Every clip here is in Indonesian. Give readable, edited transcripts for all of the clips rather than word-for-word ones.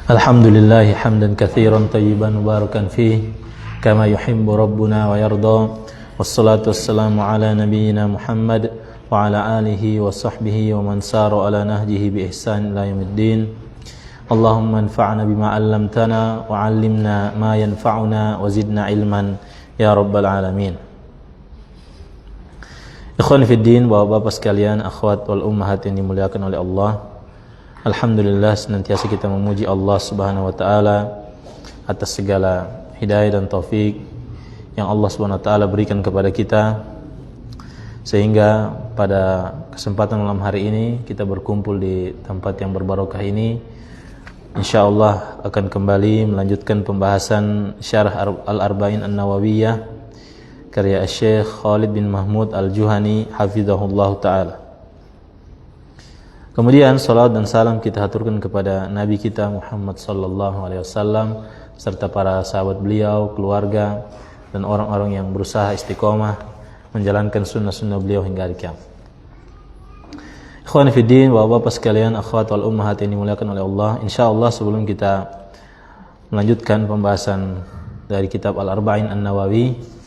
Alhamdulillahi hamdan katsiran thayyiban mubarakan fih kama yuhibbu rabbuna wa yarda. Wassalatu wassalamu ala nabiyyina Muhammad wa ala alihi wa sahbihi wa man sara ala nahjihi bi ihsan ila yaumiddin. Allahumma anfa'na bima 'allamtana wa 'allimna ma yanfa'una wa zidna ilman ya rabbal alamin. Ikhwan fiddin, bapak-bapak sekalian, akhwat wal ummahat yang dimuliakan oleh Allah. Alhamdulillah, senantiasa kita memuji Allah Subhanahu wa taala atas segala hidayah dan taufik yang Allah Subhanahu wa taala berikan kepada kita, sehingga pada kesempatan malam hari ini kita berkumpul di tempat yang berbarokah ini. Insyaallah akan kembali melanjutkan pembahasan Syarah Al-Arba'in An-Nawawiyah karya Syekh Khalid bin Mahmud Al-Juhani hafizahullah taala. Kemudian salawat dan salam kita haturkan kepada Nabi kita Muhammad sallallahu alaihi wasallam serta para sahabat beliau, keluarga dan orang-orang yang berusaha istiqomah menjalankan sunnah-sunnah beliau hingga hari kiamat. Ikhwan fiddin, bapak-bapak sekalian, akhwat wal ummahat yang dimuliakan oleh Allah. Insyaallah sebelum kita melanjutkan pembahasan dari kitab Al-Arba'in An-Nawawi,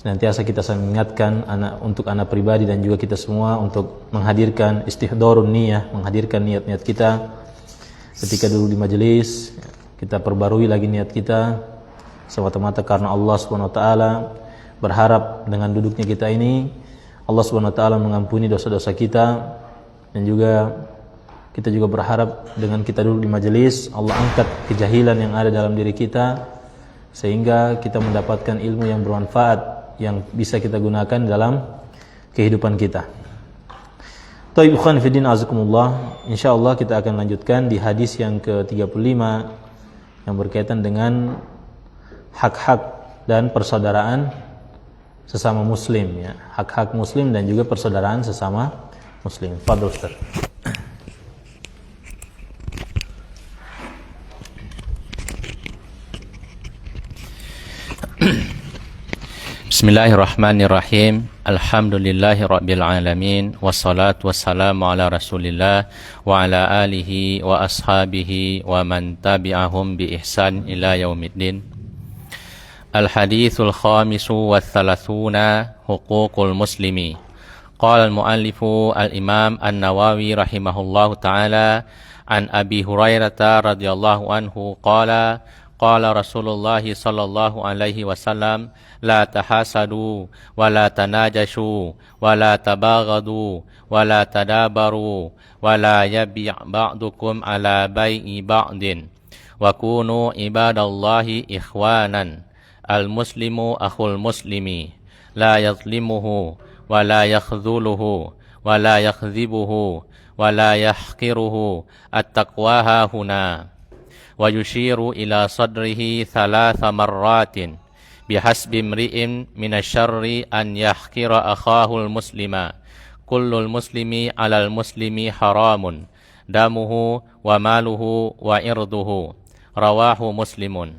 senantiasa kita mengingatkan untuk anak pribadi dan juga kita semua untuk menghadirkan istihdharun niyah, menghadirkan niat-niat kita ketika duduk di majelis. Kita perbarui lagi niat kita semata-mata karena Allah Subhanahu wa taala, berharap dengan duduknya kita ini Allah Subhanahu wa taala mengampuni dosa-dosa kita, dan juga kita juga berharap dengan kita duduk di majelis Allah angkat kejahilan yang ada dalam diri kita sehingga kita mendapatkan ilmu yang bermanfaat yang bisa kita gunakan dalam kehidupan kita. Taib ikhwan fiddin azakumullah, insyaallah kita akan lanjutkan di hadis yang ke-35 yang berkaitan dengan hak-hak dan persaudaraan sesama muslim, ya. Hak-hak muslim dan juga persaudaraan sesama muslim. Fadhil Ustaz. Bismillahirrahmanirrahim. Alhamdulillahi rabbil alamin. Wassalatu wassalamu ala rasulillah wa ala alihi wa ashabihi wa man tabi'ahum bi ihsan ila yaumiddin. Al-hadithul khamisu wa thalathuna huququl muslimi. Qala al-muallifu al-imam an-Nawawi rahimahullahu ta'ala an Abi Hurairah radhiyallahu anhu qala qala Rasulullah sallallahu alaihi wasallam la tahasadu wa la tanajashu wa la tabaghadu wa la tadabaru wa la yabi' ba'dukum ala bai'i ba'din wa kunu ibadallahi ikhwanan al muslimu akhul muslimi la yazlimuhu wa la yakhdhuluhu wa la yakdhibuhu wa la yahqiruhu at-taqwa hahuna wa yushiru ila sadrihi thalatha marratin bihasbi imri'in minasyarri an yahqira akhahul muslima kullul muslimi alal muslimi haramun damuhu wa maluhu wa irduhu rawahu muslimun.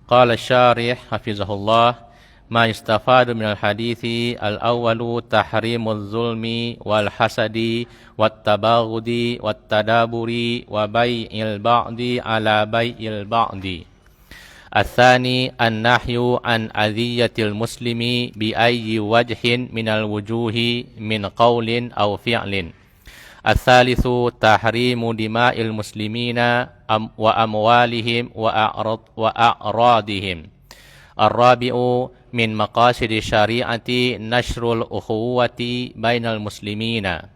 Qala syarih hafizahullah ma yustafadu minal hadithi al-awwalu tahrimuz zulmi wal hasadi wat tabaghudi wat tadaburi wa bai'il ba'di ala bai'il ba'di. Al-thani an-nahyu an adhiyatil muslimi bi ayyi wajhin minal wujuhi min qawlin aw fi'lin. Al-thalithu tahrimu dima'il muslimina wa amwalihim wa a'radihim. Ar-rabi'u min maqasidi syari'ati nashrul ukhuwati bainal muslimina.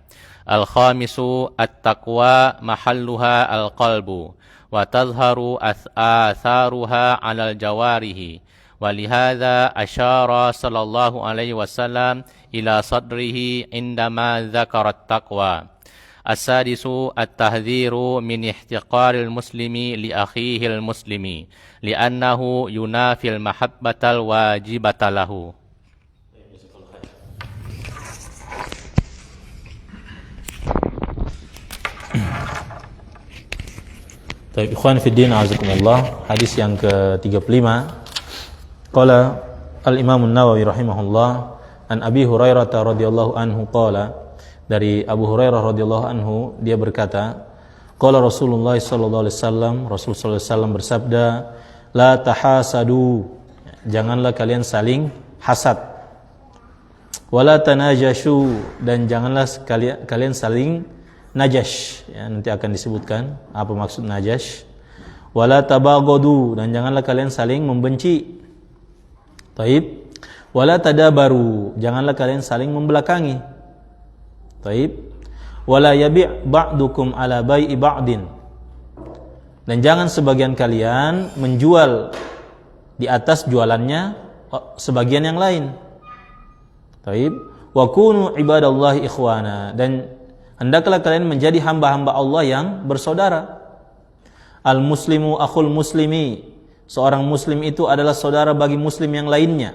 Al-khamisu at-taqwa mahalluha al-qalbu wa tazharu atharuha 'alal jawarihi wa lihadza asyara sallallahu alaihi wasallam ila sadrihi indama dzakara at-taqwa. As-sadisu at-tahdhiru min ihtiqaril muslimi li akhihil muslimi li'annahu yunafil mahabbatal wajibata lahu. Baik, ikhwan fiddin azakumullah, hadis yang ke-35. Qala al-Imam An-Nawawi rahimahullah an Abi Hurairah radhiyallahu anhu qala, dari Abu Hurairah radhiyallahu anhu dia berkata, Qala Rasulullah sallallahu alaihi wasallam, Rasul sallallahu alaihi wasallam bersabda, la tahasadu, janganlah kalian saling hasad. Wala tanajashu, dan janganlah kalian saling najash, ya, nanti akan disebutkan apa maksud najash. Wala tabaghadu, dan janganlah kalian saling membenci. Taib. Wala tadabaru, janganlah kalian saling membelakangi. Taib. Wala yabi' ba'dukum ala bai'i ba'din, dan jangan sebagian kalian menjual di atas jualannya sebagian yang lain. Taib. Wa kunu ibadallahi ikhwana, dan hendaklah kalian menjadi hamba-hamba Allah yang bersaudara. Al muslimu akhul muslimi, seorang muslim itu adalah saudara bagi muslim yang lainnya.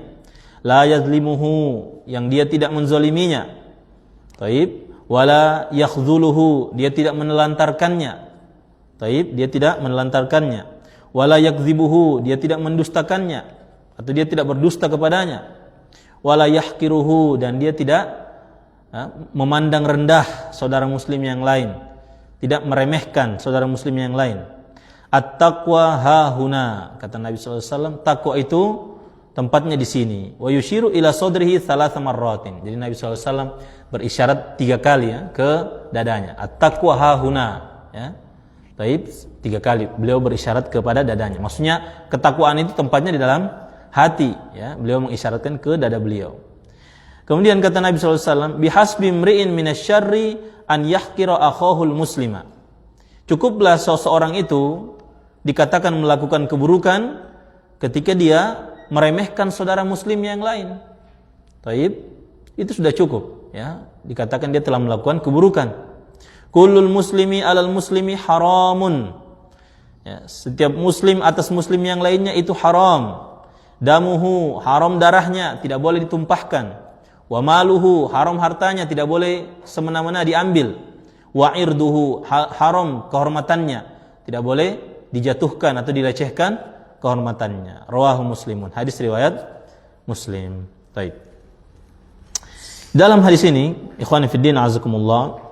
La yazlimuhu, yang dia tidak menzaliminya. Taib. Wala yakhdhuluhu, dia tidak menelantarkannya. Taib, dia tidak menelantarkannya. Wala yakdzibuhu, dia tidak mendustakannya atau dia tidak berdusta kepadanya. Wala yahqiruhu, dan dia tidak memandang rendah saudara muslim yang lain, tidak meremehkan saudara muslim yang lain. At-taqwa hahuna, kata Nabi SAW, takwa itu tempatnya di sini. Wa yushiru ila sadrihi thalatha marratin, jadi Nabi SAW berisyarat 3 kali ya ke dadanya. At-taqwa hahuna, ya. Taib, 3 kali beliau berisyarat kepada dadanya. Maksudnya ketakwaan itu tempatnya di dalam hati, ya. Beliau mengisyaratkan ke dada beliau. Kemudian kata Nabi SAW, bihasbi mri'in minasyarri an yahqira akhahul muslima. Cukuplah seseorang itu dikatakan melakukan keburukan ketika dia meremehkan saudara muslim yang lain. Taib, itu sudah cukup, ya. Dikatakan dia telah melakukan keburukan. Kullul muslimi alal muslimi haramun, ya, setiap muslim atas muslim yang lainnya itu haram. Damuhu, haram darahnya, tidak boleh ditumpahkan. Wa maluhu, haram hartanya, tidak boleh semena-mena diambil. Wa irduhu, haram kehormatannya, tidak boleh dijatuhkan atau dilecehkan kehormatannya. Rawahu Muslimun, hadis riwayat Muslim. Baik. Dalam hadis ini, ikhwani fiddin azakumullah,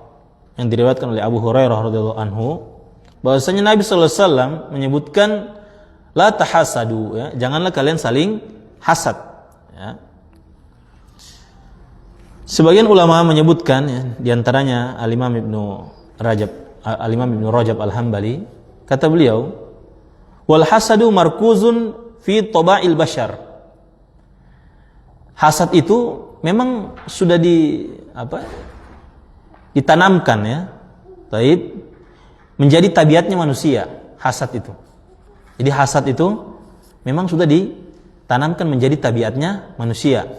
yang diriwayatkan oleh Abu Hurairah radhiyallahu anhu, bahwasanya Nabi sallallahu alaihi wasallam menyebutkan la tahasadu, ya, janganlah kalian saling hasad, ya. Sebagian ulama menyebutkan, ya, diantaranya Al-Imam Ibnu Rajab Al-Hambali, kata beliau, wal hasadu markuzun fi taba'il bashar. Hasad itu memang sudah ditanamkan, ya, taib, menjadi tabiatnya manusia. Hasad itu, jadi hasad itu memang sudah ditanamkan menjadi tabiatnya manusia.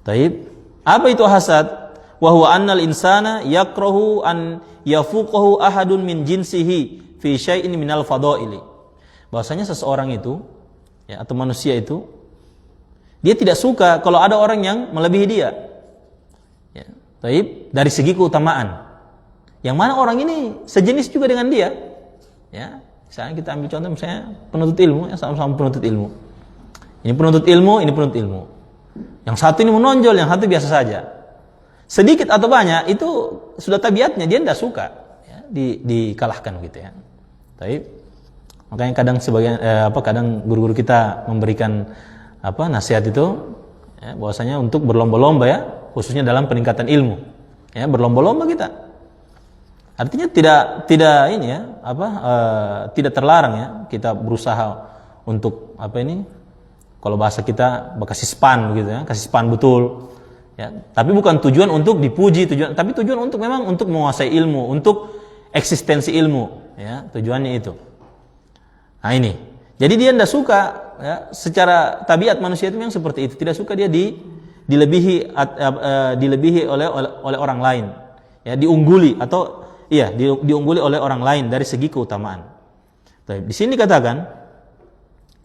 Taib, apa itu hasad? Wa huwa annal insana yakrahu an yafuqahu ahadun min jinsihi fi syai'in minal fadaili. Bahwasanya seseorang itu, ya, atau manusia itu, dia tidak suka kalau ada orang yang melebihi dia, ya, taib, dari segi keutamaan, yang mana orang ini sejenis juga dengan dia, ya. Misalnya kita ambil contoh, misalnya penuntut ilmu, ya, sama-sama penuntut ilmu. Ini penuntut ilmu, ini penuntut ilmu. Yang satu ini menonjol, yang satu biasa saja. Sedikit atau banyak itu sudah tabiatnya, dia tidak suka, ya, dikalahkan gitu, ya. Taib. Makanya kadang kadang guru-guru kita memberikan nasihat itu, ya, bahwasanya untuk berlomba-lomba, ya, khususnya dalam peningkatan ilmu, ya, berlomba-lomba kita. Artinya tidak ini, ya, tidak terlarang, ya, kita berusaha untuk kalau bahasa kita kasih span begitu, ya, kasih span betul, ya. Tapi bukan tujuan untuk dipuji, tapi tujuan untuk memang untuk menguasai ilmu, untuk eksistensi ilmu, ya, tujuannya itu. Nah ini, jadi dia tidak suka, ya, secara tabiat manusia itu memang seperti itu, tidak suka dia dilebihi oleh orang lain, ya, diungguli atau diungguli oleh orang lain dari segi keutamaan. Di sini dikatakan,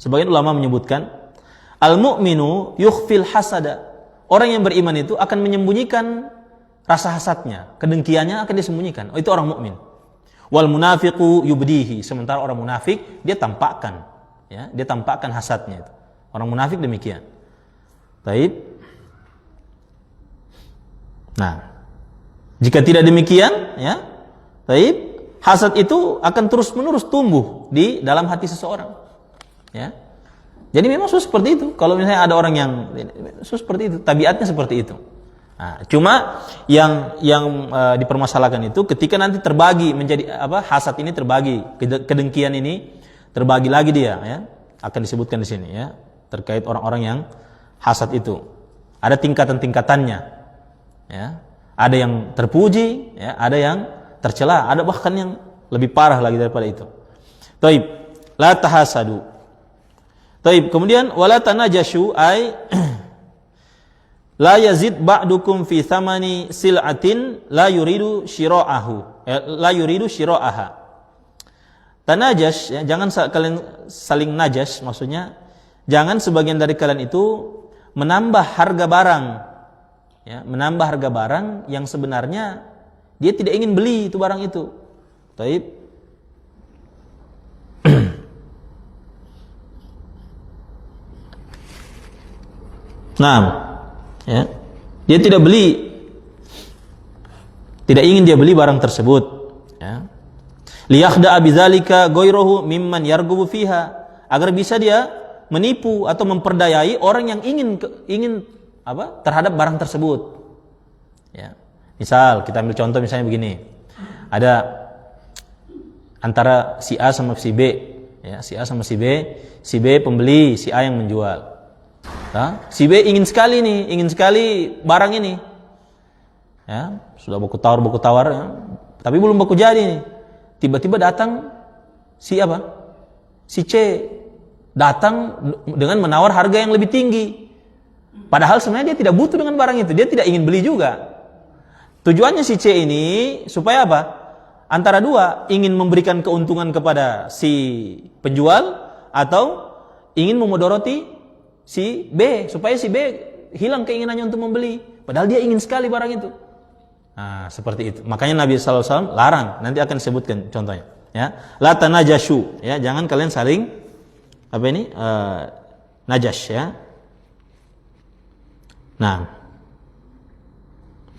sebagian ulama menyebutkan, al-mu'minu yukhfil hasada. Orang yang beriman itu akan menyembunyikan rasa hasadnya, kedengkiannya akan disembunyikan. Oh, itu orang mukmin. Wal munafiqu yubdihi. Sementara orang munafik dia tampakkan, ya, dia tampakkan hasadnya itu. Orang munafik demikian. Taib. Nah, jika tidak demikian, ya, taib, hasad itu akan terus-menerus tumbuh di dalam hati seseorang. Ya. Jadi memang seperti itu. Kalau misalnya ada orang yang seperti itu, tabiatnya seperti itu. Nah, cuma yang dipermasalahkan itu ketika nanti terbagi menjadi hasad ini terbagi, kedengkian ini terbagi lagi dia, ya. Akan disebutkan di sini, ya, terkait orang-orang yang hasad itu. Ada tingkatan-tingkatannya, ya. Ada yang terpuji, ya, ada yang tercela, ada bahkan yang lebih parah lagi daripada itu. Taib, la tahasadu. Taib, kemudian wala tanajashu ay la yazid ba'dukum fi thamani sil'atin la yuridu shira'ahu, la yuridu shira'aha. Tanajas, ya, jangan kalian saling najas, maksudnya jangan sebagian dari kalian itu menambah harga barang, ya, menambah harga barang yang sebenarnya dia tidak ingin beli itu barang itu. Taib. Nah, ya, dia tidak beli, tidak ingin dia beli barang tersebut, ya. Liyakhda'a bidzalika ghayruhu mimman yarghubu fiha, agar bisa dia menipu atau memperdayai orang yang ingin terhadap barang tersebut. Ya. Misal kita ambil contoh misalnya begini. Ada antara si A sama si B, ya, si A sama si B pembeli, si A yang menjual. Nah, si B ingin sekali barang ini. Ya, sudah baku tawar, ya, tapi belum baku jadi nih. Tiba-tiba datang si C datang dengan menawar harga yang lebih tinggi. Padahal sebenarnya dia tidak butuh dengan barang itu, dia tidak ingin beli juga. Tujuannya si C ini supaya apa? Antara dua, ingin memberikan keuntungan kepada si penjual atau ingin memudoroti si B supaya si B hilang keinginannya untuk membeli. Padahal dia ingin sekali barang itu. Nah, seperti itu. Makanya Nabi SAW larang. Nanti akan disebutkan contohnya. Ya, la tanajashu. Ya, jangan kalian saling najas, ya. Nah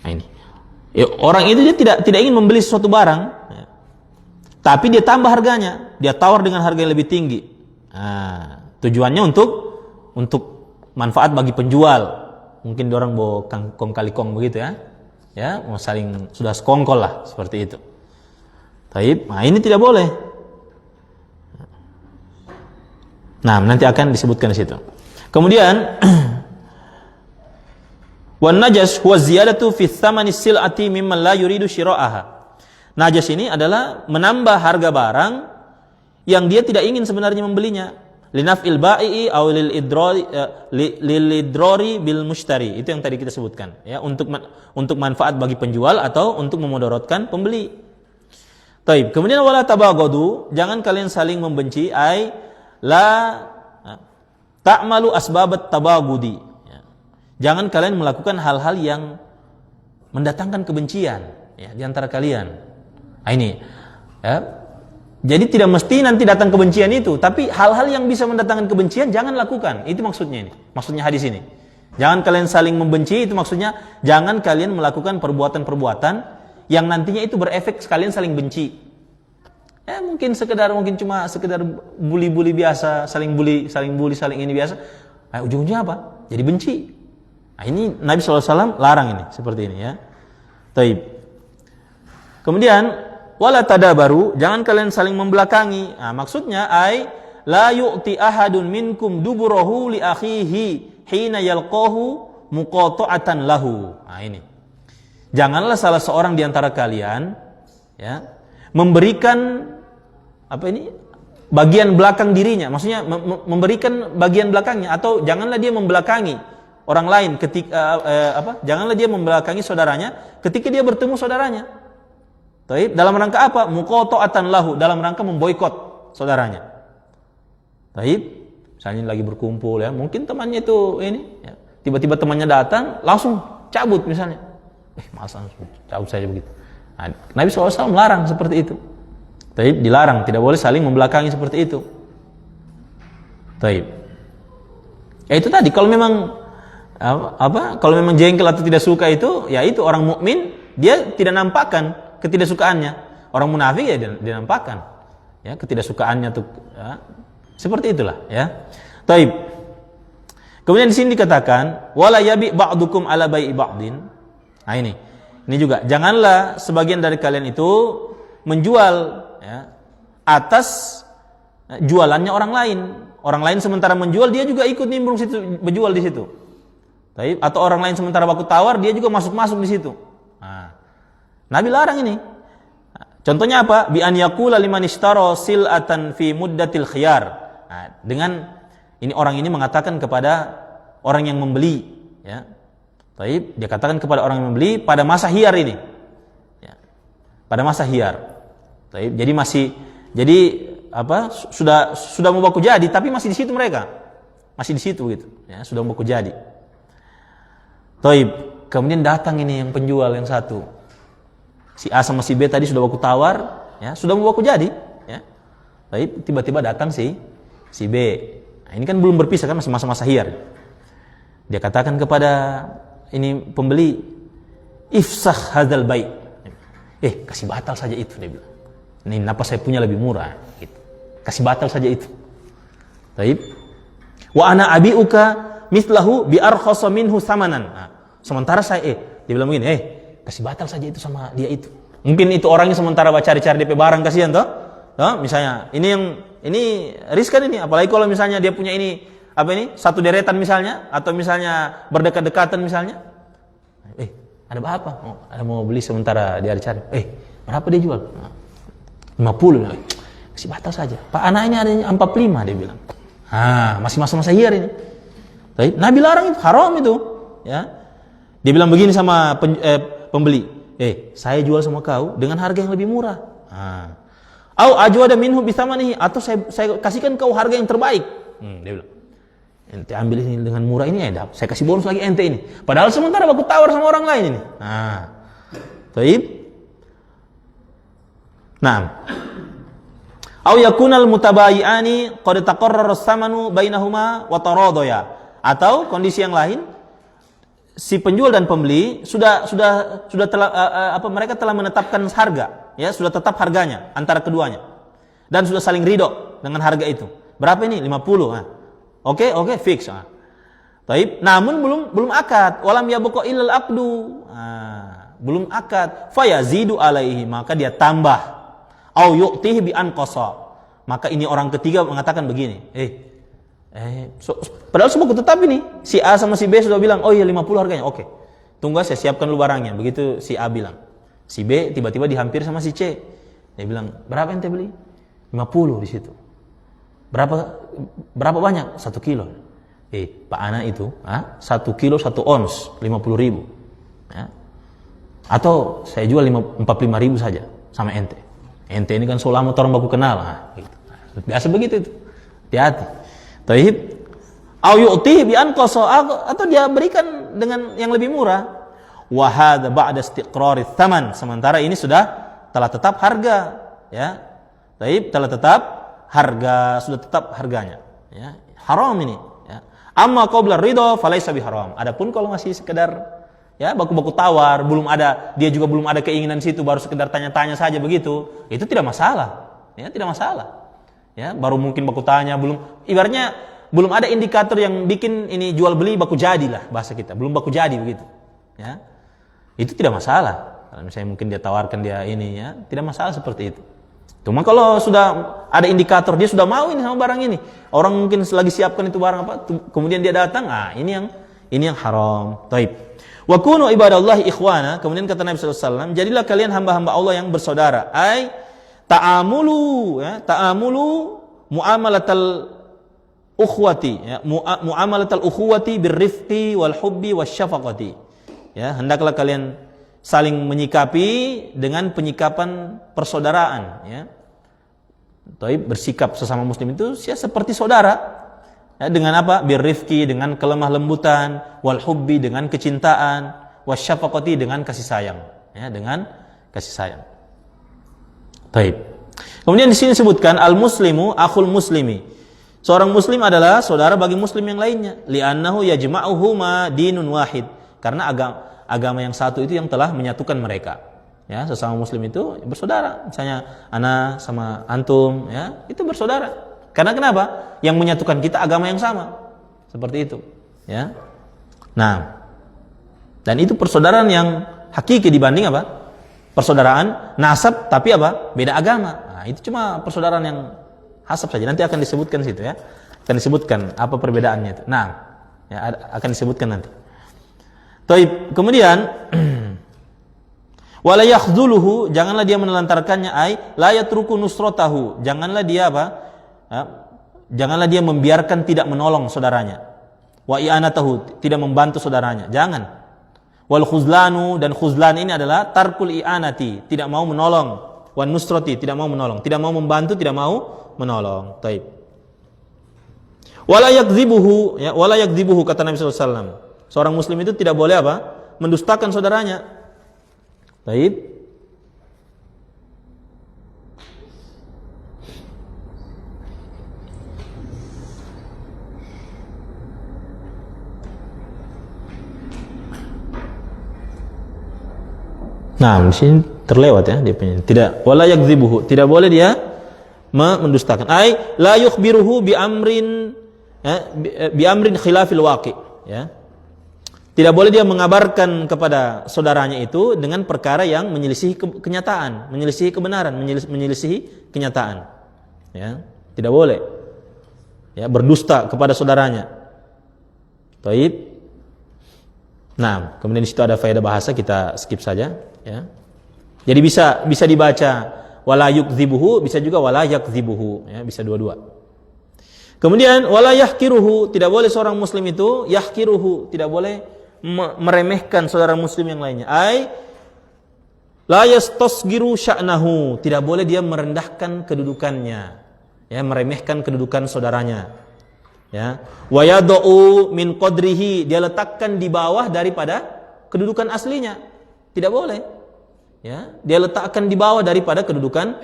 ini. Ya, orang itu dia tidak ingin membeli sesuatu barang, ya, tapi dia tambah harganya, dia tawar dengan harga yang lebih tinggi. Nah, tujuannya untuk manfaat bagi penjual. Mungkin orang bawa kong kali kong begitu, ya. Ya, mau saling sudah sekongkol lah seperti itu. Taib, nah ini tidak boleh. Nah, nanti akan disebutkan di situ. Kemudian wan najas huwa ziyadatu fi thamani sil'ati mimman la yuridu shira'aha. Najas ini adalah menambah harga barang yang dia tidak ingin sebenarnya membelinya. Linaf'il ba'i'i aw lil idrari bil mushtari. Itu yang tadi kita sebutkan, ya, untuk manfaat bagi penjual atau untuk memudaratkan pembeli. Taib. Kemudian wala tabaghadu, jangan kalian saling membenci, ai la ta'malu asbabat tabaghudi. Ya. Jangan kalian melakukan hal-hal yang mendatangkan kebencian, ya, di antara kalian. Nah, ini, ya. Jadi tidak mesti nanti datang kebencian itu, tapi hal-hal yang bisa mendatangkan kebencian jangan lakukan. Itu maksudnya ini. Maksudnya hadis ini. Jangan kalian saling membenci, itu maksudnya jangan kalian melakukan perbuatan-perbuatan yang nantinya itu berefek kalian saling benci. Mungkin cuma sekedar bully biasa, saling bully, saling ini biasa. Ujung-ujungnya apa? Jadi benci. Nah, ini Nabi SAW larang ini, seperti ini, ya. Taib. Kemudian wala tadabaru, jangan kalian saling membelakangi. Nah, maksudnya la yu'ti ahadun minkum duburahu li akhihi hina yalqahu muqata'atan lahu. Nah, ini. Janganlah salah seorang di antara kalian, ya, memberikan bagian belakang dirinya, maksudnya memberikan bagian belakangnya, atau janganlah dia membelakangi orang lain janganlah dia membelakangi saudaranya ketika dia bertemu saudaranya. Taib, dalam rangka apa? Muqata'atan lahu, dalam rangka memboikot saudaranya. Taib, misalnya lagi berkumpul, ya, mungkin temannya itu ini, ya, tiba-tiba temannya datang, langsung cabut misalnya. Masa cabut saja begitu. Nah, Nabi SAW melarang seperti itu. Taib, dilarang, tidak boleh saling membelakangi seperti itu. Taib. Ya itu tadi, kalau memang kalau memang jengkel atau tidak suka itu, ya itu orang mukmin dia tidak nampakkan ketidaksukaannya. orang munafik ya dinampakkan ya ketidaksukaannya tuh ya. Seperti itulah ya. Taib. Kemudian di sini dikatakan wala yabi ba'dukum ala bai'i ba'din. Nah ini juga janganlah sebagian dari kalian itu menjual ya, atas jualannya orang lain. Orang lain sementara menjual dia juga ikut nimbrung situ berjual di situ. Taib. Atau orang lain sementara baku tawar dia juga masuk di situ. Nah, Nabi larang ini. Contohnya apa? Bi an yaqula liman ishtara sil'atan fi muddatil khiyar. Nah, dengan ini orang ini mengatakan kepada orang yang membeli, ya. Taib, dia katakan kepada orang yang membeli pada masa khiyar ini. Ya. Pada masa khiyar. Taib, jadi apa? Sudah mau baku jadi tapi masih di situ mereka. Masih di situ gitu, ya, sudah mau baku jadi. Taib, kemudian datang ini yang penjual yang satu. Si A sama si B tadi sudah baku tawar, ya, sudah mau baku jadi, ya. Tapi tiba-tiba datang si B. Nah, ini kan belum berpisah kan masih masa-masa khiyar. Dia katakan kepada ini pembeli, ifsah hadzal bai'. Kasih batal saja itu, dia bilang. Ini kenapa saya punya lebih murah gitu. Kasih batal saja itu. Taib. Wa ana abi'uka mithlahu bi arkhasa minhu samanan. Nah, sementara saya dia bilang begini, kasih batal saja itu sama dia itu. Mungkin itu orangnya sementara cari-cari DP barang, kasihan toh? Misalnya ini riskan ini, apalagi kalau misalnya dia punya ini satu deretan misalnya, atau misalnya berdekat-dekatan misalnya. Ada apa? Ada mau beli sementara dia cari. Berapa dia jual? 50. Kasih batal saja. Pak, anak ini ada 45 dia bilang. Masih masa-masa khiyar ini. Tapi Nabi larang itu, haram itu, ya. Dia bilang begini sama pembeli, saya jual sama kau dengan harga yang lebih murah. Au ajwada minhu bithamanihi, atau saya kasihkan kau harga yang terbaik. Dia bilang, ente ambil ini dengan murah ini, saya kasih bonus lagi ente ini. Padahal sementara baku tawar sama orang lain ini. Taib. Naam. Au yakunal mutabayi'ani qad taqarrara as-samanu bainahuma wa taradaya. Atau kondisi yang lain, si penjual dan pembeli mereka telah menetapkan harga, ya, sudah tetap harganya antara keduanya dan sudah saling ridho dengan harga itu. Berapa ini? 50. Oke, fix. Taib. Namun belum akad, walam yabqa illal aqdu. Belum akad, fayazidu alaihi, maka dia tambah. Au yu'tihi bi anqasa. Maka ini orang ketiga mengatakan begini, padahal semua tetap ini. Si A sama si B sudah bilang, 50 harganya. Oke. Tunggu saya siapkan dulu barangnya. Begitu si A bilang. Si B tiba-tiba dihampir sama si C. Dia bilang, berapa ente beli? 50 di situ. Berapa banyak? 1 kilo. Pak Ana itu, 1 kilo 1 ons, 50.000. Ya. Atau saya jual 45.000 saja sama ente. Ente ini kan selama orang baku kenal. Gitu. Biasa begitu itu. Hati-hati. Taib. Au yu'tihi bi anqasa, atau dia berikan dengan yang lebih murah. Wa hadza ba'da istiqrari tsaman. Sementara ini telah tetap harga, ya. Taib, telah tetap harga, sudah tetap harganya, ya. Haram ini, ya. Amma qabla ridha falaysa biharam. Adapun kalau masih sekedar, ya, baku-baku tawar, dia juga belum ada keinginan situ, baru sekedar tanya-tanya saja begitu, itu tidak masalah, ya, tidak masalah. Ya, baru mungkin baku tanya, ibaratnya belum ada indikator yang bikin ini jual beli baku jadi lah bahasa kita, belum baku jadi begitu, ya. Itu tidak masalah. Kalau misalnya mungkin dia tawarkan dia ini, ya, tidak masalah seperti itu. Cuma kalau sudah ada indikator dia sudah mau ini sama barang ini, orang mungkin lagi siapkan itu barang kemudian dia datang, ini yang haram. Taib. Wa kunu ibadallahi ikhwana, kemudian kata Nabi sallallahu alaihi wasallam, jadilah kalian hamba-hamba Allah yang bersaudara. Ta'amulu muamalatal ukhwati, ya, muamalatal ukhwati birrifqi wal hubbi wasyafaqati. Ya, hendaklah kalian saling menyikapi dengan penyikapan persaudaraan, ya. Taib, bersikap sesama muslim itu ya seperti saudara. Ya, dengan apa? Birrifqi, dengan kelemah lembutan, wal hubbi, dengan kecintaan, wasyafaqati, dengan kasih sayang, ya, dengan kasih sayang. Taib. Kemudian di sini disebutkan al-muslimu akhul muslimi. Seorang muslim adalah saudara bagi muslim yang lainnya. Li'annahu yajma'uhuma dinun wahid. Karena agama yang satu itu yang telah menyatukan mereka. Ya, sesama muslim itu bersaudara. Misalnya ana sama antum, ya, itu bersaudara. Karena kenapa? Yang menyatukan kita agama yang sama. Seperti itu, ya. Nah, dan itu persaudaraan yang hakiki dibanding apa? Persaudaraan nasab tapi apa? Beda agama. Nah, itu cuma persaudaraan yang hasab saja. Nanti akan disebutkan situ, ya. Akan disebutkan apa perbedaannya itu. Nah, ya, akan disebutkan nanti. Taib. Kemudian wala yakhdhuluhu, janganlah dia menelantarkannya, ay la yatruku nusratahu, janganlah dia apa? Ya, janganlah dia membiarkan tidak menolong saudaranya. Wa i'anatahu, tidak membantu saudaranya. Jangan. Wal khuzlanu, dan khuzlan ini adalah tarkul i'anati, tidak mau menolong. Wan nusrati, tidak mau menolong, tidak mau membantu, tidak mau menolong. Taib. Wala yakdzibuhu, ya, wala yakdzibuhu, kata Nabi sallallahu alaihi wasallam. Seorang muslim itu tidak boleh apa? Mendustakan saudaranya. Taib. Nah, di sini terlewat, ya, dia punya. Tidak, wala yakdzibuhu, tidak boleh dia mendustakan. Ai la yukhbiruhu bi amrin, ya, bi amrin khilafil waqi', ya. Tidak boleh dia mengabarkan kepada saudaranya itu dengan perkara yang menyelisihi kenyataan, menyelisihi kebenaran, menyelisihi kenyataan. Ya, tidak boleh. Ya, berdusta kepada saudaranya. Baik. Nah, kemudian di situ ada faedah bahasa, kita skip saja, ya. Jadi bisa dibaca wala yukdzibuhu, bisa juga wala yakdzibuhu, ya, bisa dua-dua. Kemudian wala yahkiruhu, tidak boleh seorang muslim itu yahkiruhu, tidak boleh meremehkan saudara muslim yang lainnya. Ai la yastasgiru sya'nahu, tidak boleh dia merendahkan kedudukannya, ya, meremehkan kedudukan saudaranya, ya. Wa yad'u min qadrihi, dia letakkan di bawah daripada kedudukan aslinya, tidak boleh, ya, dia letakkan di bawah daripada kedudukan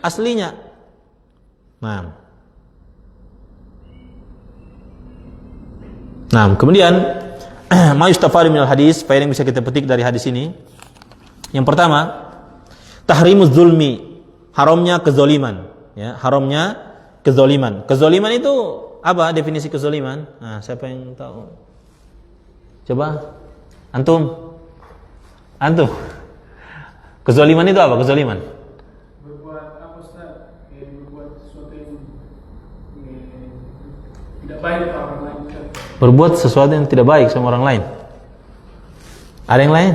aslinya. Nah, kemudian ma yustafadu minal hadis, faedah yang bisa kita petik dari hadis ini. Yang pertama, tahrimuz zulmi, haramnya kezaliman, ya, haramnya kezaliman. Kezaliman itu apa definisi kezaliman? Nah, siapa yang tahu? Coba antum. Kezaliman itu apa? Kezaliman? Berbuat apa, Ustaz? Berbuat sesuatu yang tidak baik ke orang lain. Berbuat sesuatu yang tidak baik sama orang lain. Ada yang lain?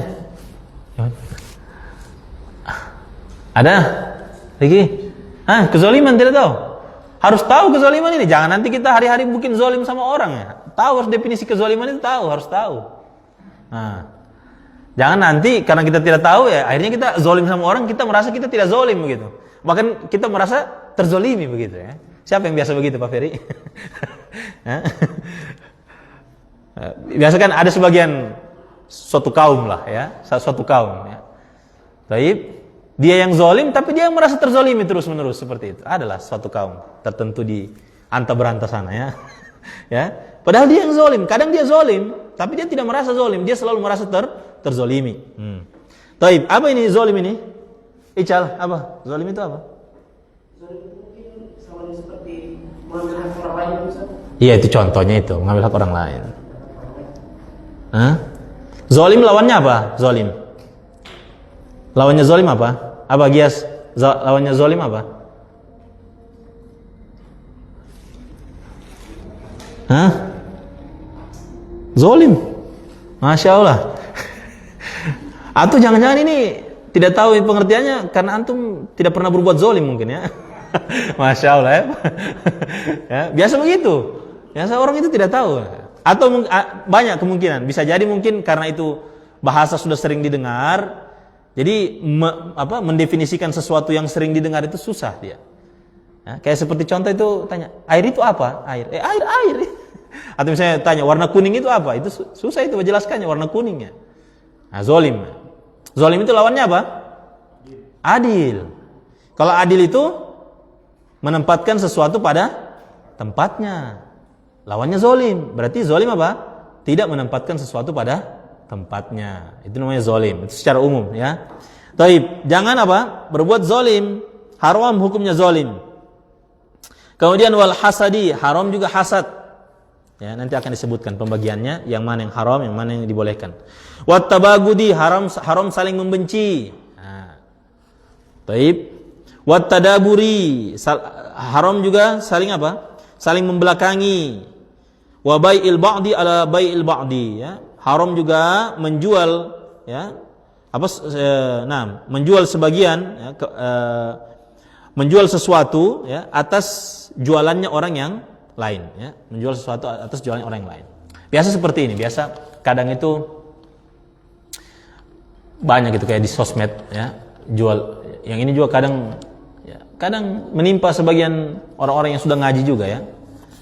Ada? Lagi? Kezaliman tidak tahu? Harus tahu kezaliman ini. Jangan nanti kita hari-hari bikin zalim sama orang, ya. Tahu, harus definisi kezaliman itu tahu, harus tahu. Nah, jangan nanti karena kita tidak tahu, ya, akhirnya kita zalim sama orang, kita merasa kita tidak zalim begitu. Bahkan kita merasa terzolimi begitu, ya. Siapa yang biasa begitu, Pak Ferry? Biasa kan ada sebagian suatu kaum lah, ya, suatu kaum, ya. Baik, dia yang zalim tapi dia yang merasa terzolimi terus-menerus seperti itu. Adalah suatu kaum tertentu di anta beranta sana, ya. Ya, padahal dia yang zalim, kadang dia zalim tapi dia tidak merasa zalim, dia selalu merasa terzolimi. Baik, apa ini zalim ini? Ical, apa? Zalim itu apa? Zalim itu mungkin sama seperti mengambil hak orang lain, Ustaz. Iya, itu contohnya, itu mengambil hak orang lain. Zalim lawannya apa? Zalim. Lawannya zalim apa? Apa Gias? Lawannya zalim apa? Zalim. Masya Allah. Atau jangan-jangan ini tidak tahu pengertiannya karena antum tidak pernah berbuat zalim mungkin, ya. Masya Allah, ya. Ya, biasa begitu. Biasa orang itu tidak tahu. Atau banyak kemungkinan, bisa jadi mungkin karena itu bahasa sudah sering didengar, jadi mendefinisikan sesuatu yang sering didengar itu susah dia. Ya, kayak seperti contoh itu tanya, air itu apa? Air. Air. Atau misalnya tanya, warna kuning itu apa? Itu susah itu menjelaskannya, warna kuningnya. Nah, zalim. Zalim itu lawannya apa? Adil. Kalau adil itu menempatkan sesuatu pada tempatnya. Lawannya zalim. Berarti zalim apa? Tidak menempatkan sesuatu pada tempatnya. Itu namanya zalim. Itu secara umum, ya. Taib, jangan apa? Berbuat zalim. Haram hukumnya zalim. Kemudian wal hasadi, haram juga hasad. Ya, nanti akan disebutkan pembagiannya, yang mana yang haram, yang mana yang dibolehkan. Wat tabagudi, haram saling membenci. Nah. Taib. Wat tadaburi, haram juga saling apa? Saling membelakangi. Wa bai'il ba'di ala bai'il ba'di, ya. Haram juga menjual, ya. Menjual sebagian, ya, menjual sesuatu, ya, atas jualannya orang yang lain, ya. Menjual sesuatu atas jualannya orang yang lain. Biasa seperti ini, biasa kadang itu banyak gitu kayak di sosmed, ya, jual. Yang ini juga kadang menimpa sebagian orang-orang yang sudah ngaji juga, ya.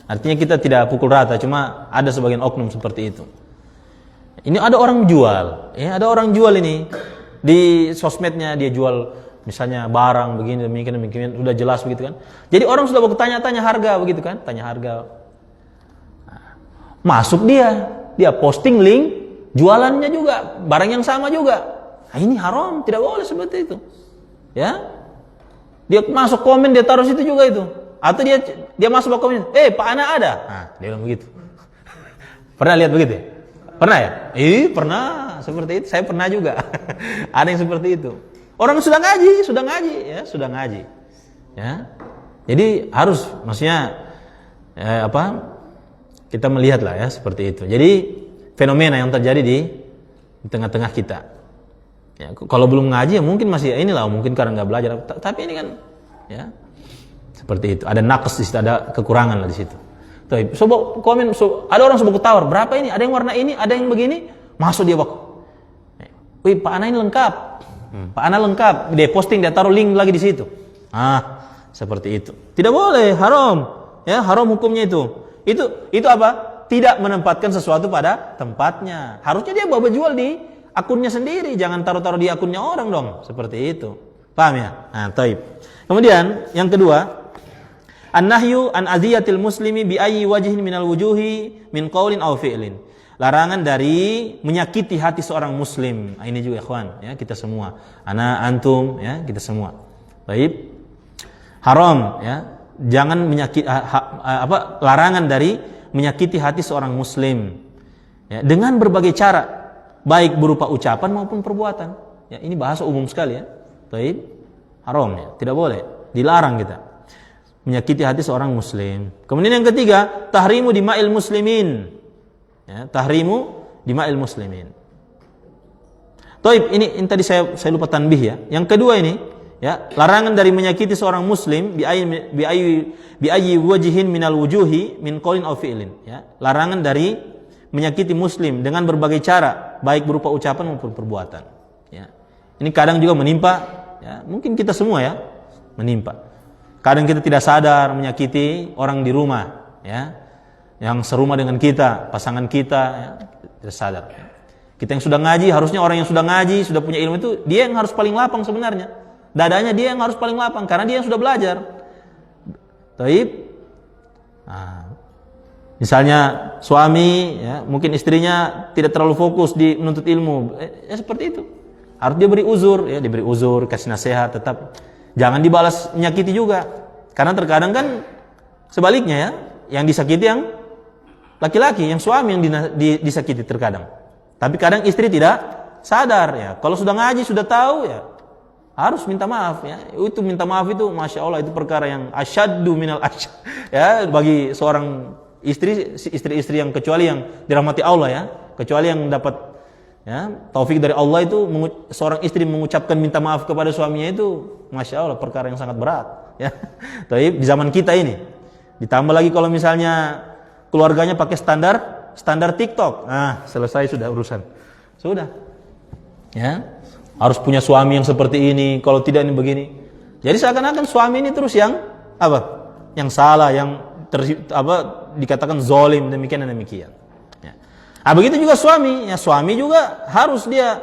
Artinya kita tidak pukul rata, cuma ada sebagian oknum seperti itu. Ini ada orang jual, ya, ada orang jual ini di sosmednya, dia jual misalnya barang begini demikian sudah jelas begitu kan. Jadi orang sudah bertanya-tanya harga begitu kan, tanya harga. Nah, masuk dia posting link jualannya juga, barang yang sama juga. Nah, ini haram, tidak boleh seperti itu. Ya. Dia masuk komen, dia taruh situ juga itu. Atau dia masuk komen, Pak Ana ada. Nah, dia bilang begitu. Pernah lihat begitu ya? Pernah ya? Pernah seperti itu. Saya pernah juga. Ada yang seperti itu. Orang sudah ngaji, ya, sudah ngaji. Ya. Jadi harus, maksudnya kita melihat lah ya seperti itu. Jadi fenomena yang terjadi di tengah-tengah kita. Ya, kalau belum ngaji ya mungkin masih inilah, mungkin karena nggak belajar. Tapi ini kan, ya, seperti itu. Ada naqs di situ, ada kekurangan lah di situ. Tuh, coba komen, ada orang coba tawar, berapa ini? Ada yang warna ini, ada yang begini. Masuk dia wih, Pak Ana ini lengkap. Pak Ana lengkap. Dia posting, dia taruh link lagi di situ. Seperti itu. Tidak boleh, haram. Ya, haram hukumnya itu. Itu apa? Tidak menempatkan sesuatu pada tempatnya. Harusnya dia bawa jual di akunnya sendiri, jangan taruh-taruh di akunnya orang dong. Seperti itu. Paham ya? Nah, taib. Kemudian yang kedua, an-nahyu an aziyatil muslimi bi ayyi wajhin minal wujuhi min qaulin aw fi'lin. Larangan dari menyakiti hati seorang muslim. Nah, ini juga ikhwan, ya, kita semua. Ana, antum, ya, kita semua. Baik. Haram, ya. Jangan menyakiti larangan dari menyakiti hati seorang muslim. Ya, dengan berbagai cara, baik berupa ucapan maupun perbuatan. Ya, ini bahasa umum sekali, ya. Baik. Haram, ya. Tidak boleh. Dilarang kita menyakiti hati seorang muslim. Kemudian yang ketiga, tahrimu dima'il muslimin. Ya, tahrimu dima'il muslimin. Taib, ini tadi saya lupa tanbih ya. Yang kedua ini, ya, larangan dari menyakiti seorang muslim bi ayyi wajhin minal wujuhi min qaulin aw fi'lin, ya. Larangan dari menyakiti muslim dengan berbagai cara, baik berupa ucapan maupun perbuatan, ya. Ini kadang juga menimpa, ya, mungkin kita semua, ya, menimpa. Kadang kita tidak sadar menyakiti orang di rumah, ya, yang serumah dengan kita, pasangan kita, ya, tidak sadar. Kita yang sudah ngaji, harusnya orang yang sudah ngaji, sudah punya ilmu itu, dia yang harus paling lapang sebenarnya. Dadanya dia yang harus paling lapang, karena dia yang sudah belajar. Taib. Nah, misalnya suami, ya, mungkin istrinya tidak terlalu fokus di menuntut ilmu, ya seperti itu. Harus dia beri uzur, ya, diberi uzur, kasih nasihat, tetap jangan dibalas menyakiti juga. Karena terkadang kan sebaliknya, ya, yang disakiti yang laki-laki, yang suami yang disakiti terkadang. Tapi kadang istri tidak sadar, ya. Kalau sudah ngaji, sudah tahu, ya, harus minta maaf, ya. Itu minta maaf itu, masya Allah, itu perkara yang asyaddu minal asyad, ya, bagi seorang istri-istri yang kecuali yang dirahmati Allah, ya, kecuali yang dapat, ya, taufik dari Allah itu, seorang istri mengucapkan minta maaf kepada suaminya itu, masya Allah, perkara yang sangat berat, ya. Tapi di zaman kita ini, ditambah lagi kalau misalnya keluarganya pakai standar TikTok, nah, selesai sudah urusan, sudah, ya. Harus punya suami yang seperti ini, kalau tidak ini begini. Jadi seakan-akan suami ini terus yang apa? Yang salah, yang dikatakan zalim, demikian dan demikian. Ya. Nah, begitu juga suami, ya, suami juga harus dia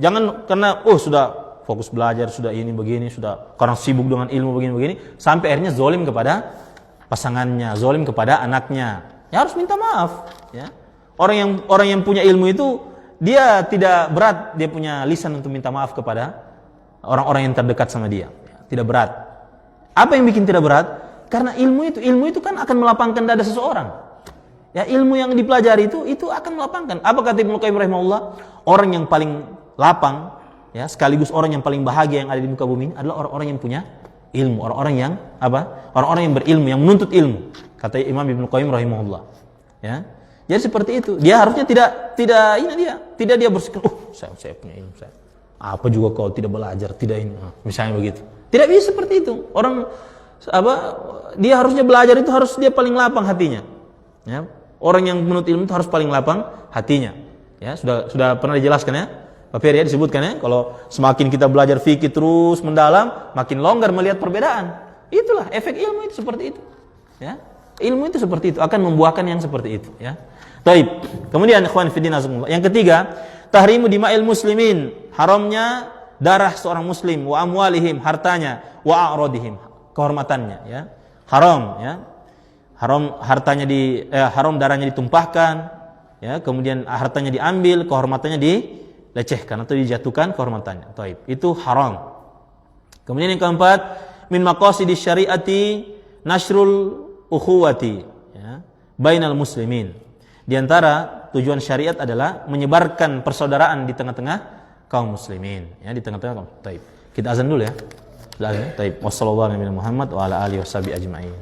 jangan karena sudah fokus belajar, sudah ini begini, sudah karena sibuk dengan ilmu begini-begini, sampai akhirnya zalim kepada pasangannya, zalim kepada anaknya. Ya harus minta maaf, ya. Orang yang punya ilmu itu dia tidak berat, dia punya lisan untuk minta maaf kepada orang-orang yang terdekat sama dia. Tidak berat. Apa yang bikin tidak berat? Karena ilmu itu kan akan melapangkan dada seseorang. Ya, ilmu yang dipelajari itu akan melapangkan. Apa kata Ibnu Qayyim rahimahullah? Orang yang paling lapang, ya, sekaligus orang yang paling bahagia yang ada di muka bumi ini adalah orang-orang yang punya ilmu, orang-orang yang apa? Orang-orang yang berilmu, yang menuntut ilmu. Kata Imam Ibnu Qayyim rahimahullah. Ya. Jadi seperti itu. Dia harusnya tidak dia bersikap, saya punya ilmu saya. Apa juga kau tidak belajar, tidak ini. Misalnya begitu. Tidak bisa seperti itu. Orang dia harusnya belajar itu harus dia paling lapang hatinya. Ya. Orang yang menuntut ilmu itu harus paling lapang hatinya. Ya, sudah pernah dijelaskan ya. Pak Ferry disebutkan ya, kalau semakin kita belajar fikih terus mendalam, makin longgar melihat perbedaan. Itulah efek ilmu itu seperti itu. Ya. Ilmu itu seperti itu, akan membuahkan yang seperti itu, ya. Taib. Kemudian ikhwan fillah azzakumullah. Yang ketiga, tahrimu dima'il muslimin, haramnya darah seorang muslim, wa amwalihim, hartanya, wa a'radihim, kehormatannya, ya. Haram, ya. Haram hartanya haram darahnya ditumpahkan, ya, kemudian hartanya diambil, kehormatannya dilecehkan atau dijatuhkan kehormatannya. Taib. Itu haram. Kemudian yang keempat, min maqasidis syariati nasrul ukhuwati, ya, bainal muslimin. Di antara tujuan syariat adalah menyebarkan persaudaraan di tengah-tengah kaum muslimin, ya, di tengah-tengah kaum. Taib. Kita azan dulu ya. Sudah azan. Taib. Wassallallahu ala nabiyina Muhammad wa ala alihi washabihi ajma'in.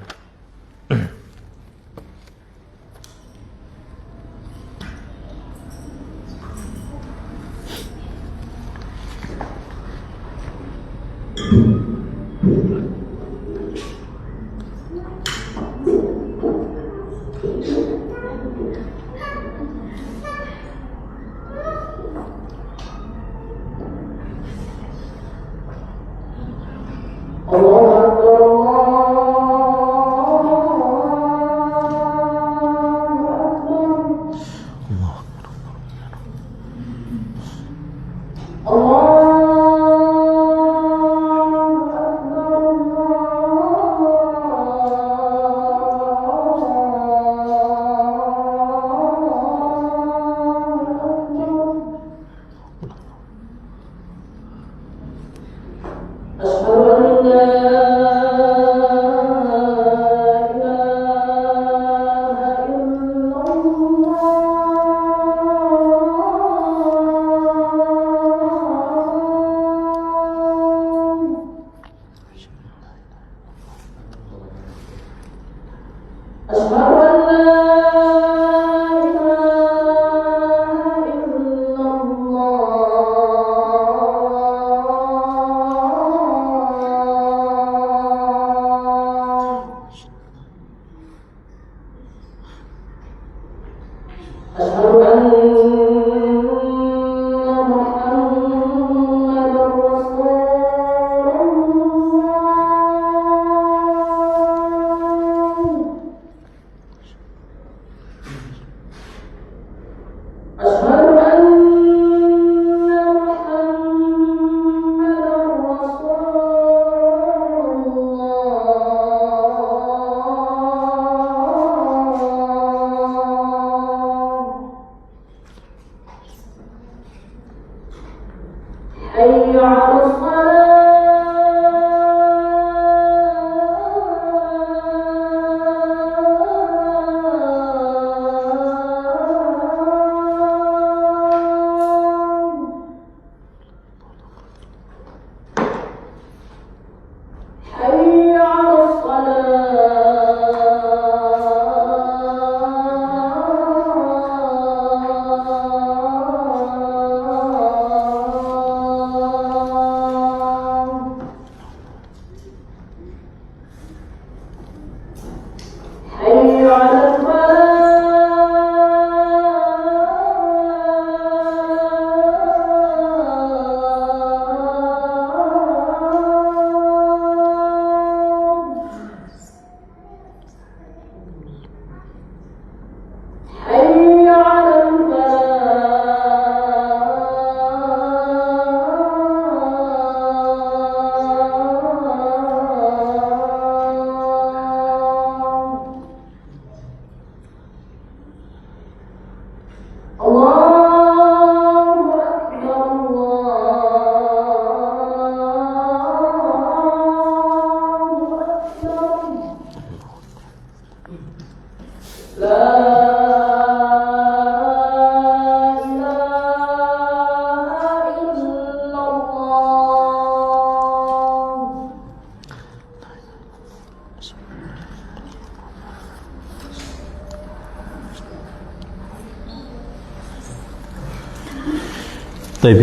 Baik,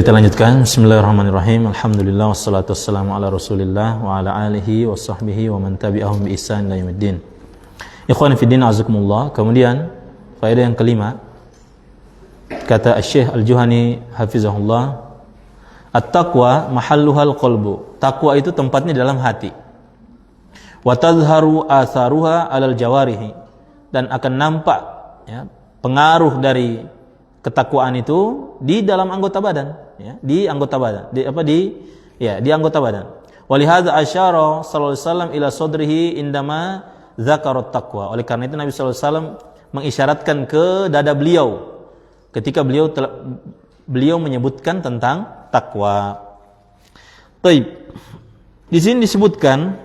kita lanjutkan. Bismillahirrahmanirrahim. Alhamdulillah wassalatu wassalamu ala Rasulillah wa ala alihi wa sahbihi wa man tabi'ahum bi ihsan ila yaumiddin. Ikhwan fi din, azakumullah. Kemudian faedah yang kelima, kata Syekh Al-Juhani hafizahullah, at-taqwa mahalluhal qalbu. Takwa itu tempatnya dalam hati. Wa tadhharu atharuha 'alal jawarihi, dan akan nampak ya, pengaruh dari ketakwaan itu di dalam anggota badan, ya, di anggota badan, di anggota badan. Walihadza asyara sallallahu alaihi wasallam ila sadrihi indama dzakara taqwa. Oleh karena itu Nabi sallallahu alaihi wasallam mengisyaratkan ke dada beliau ketika beliau menyebutkan tentang takwa. Baik. Di sini disebutkan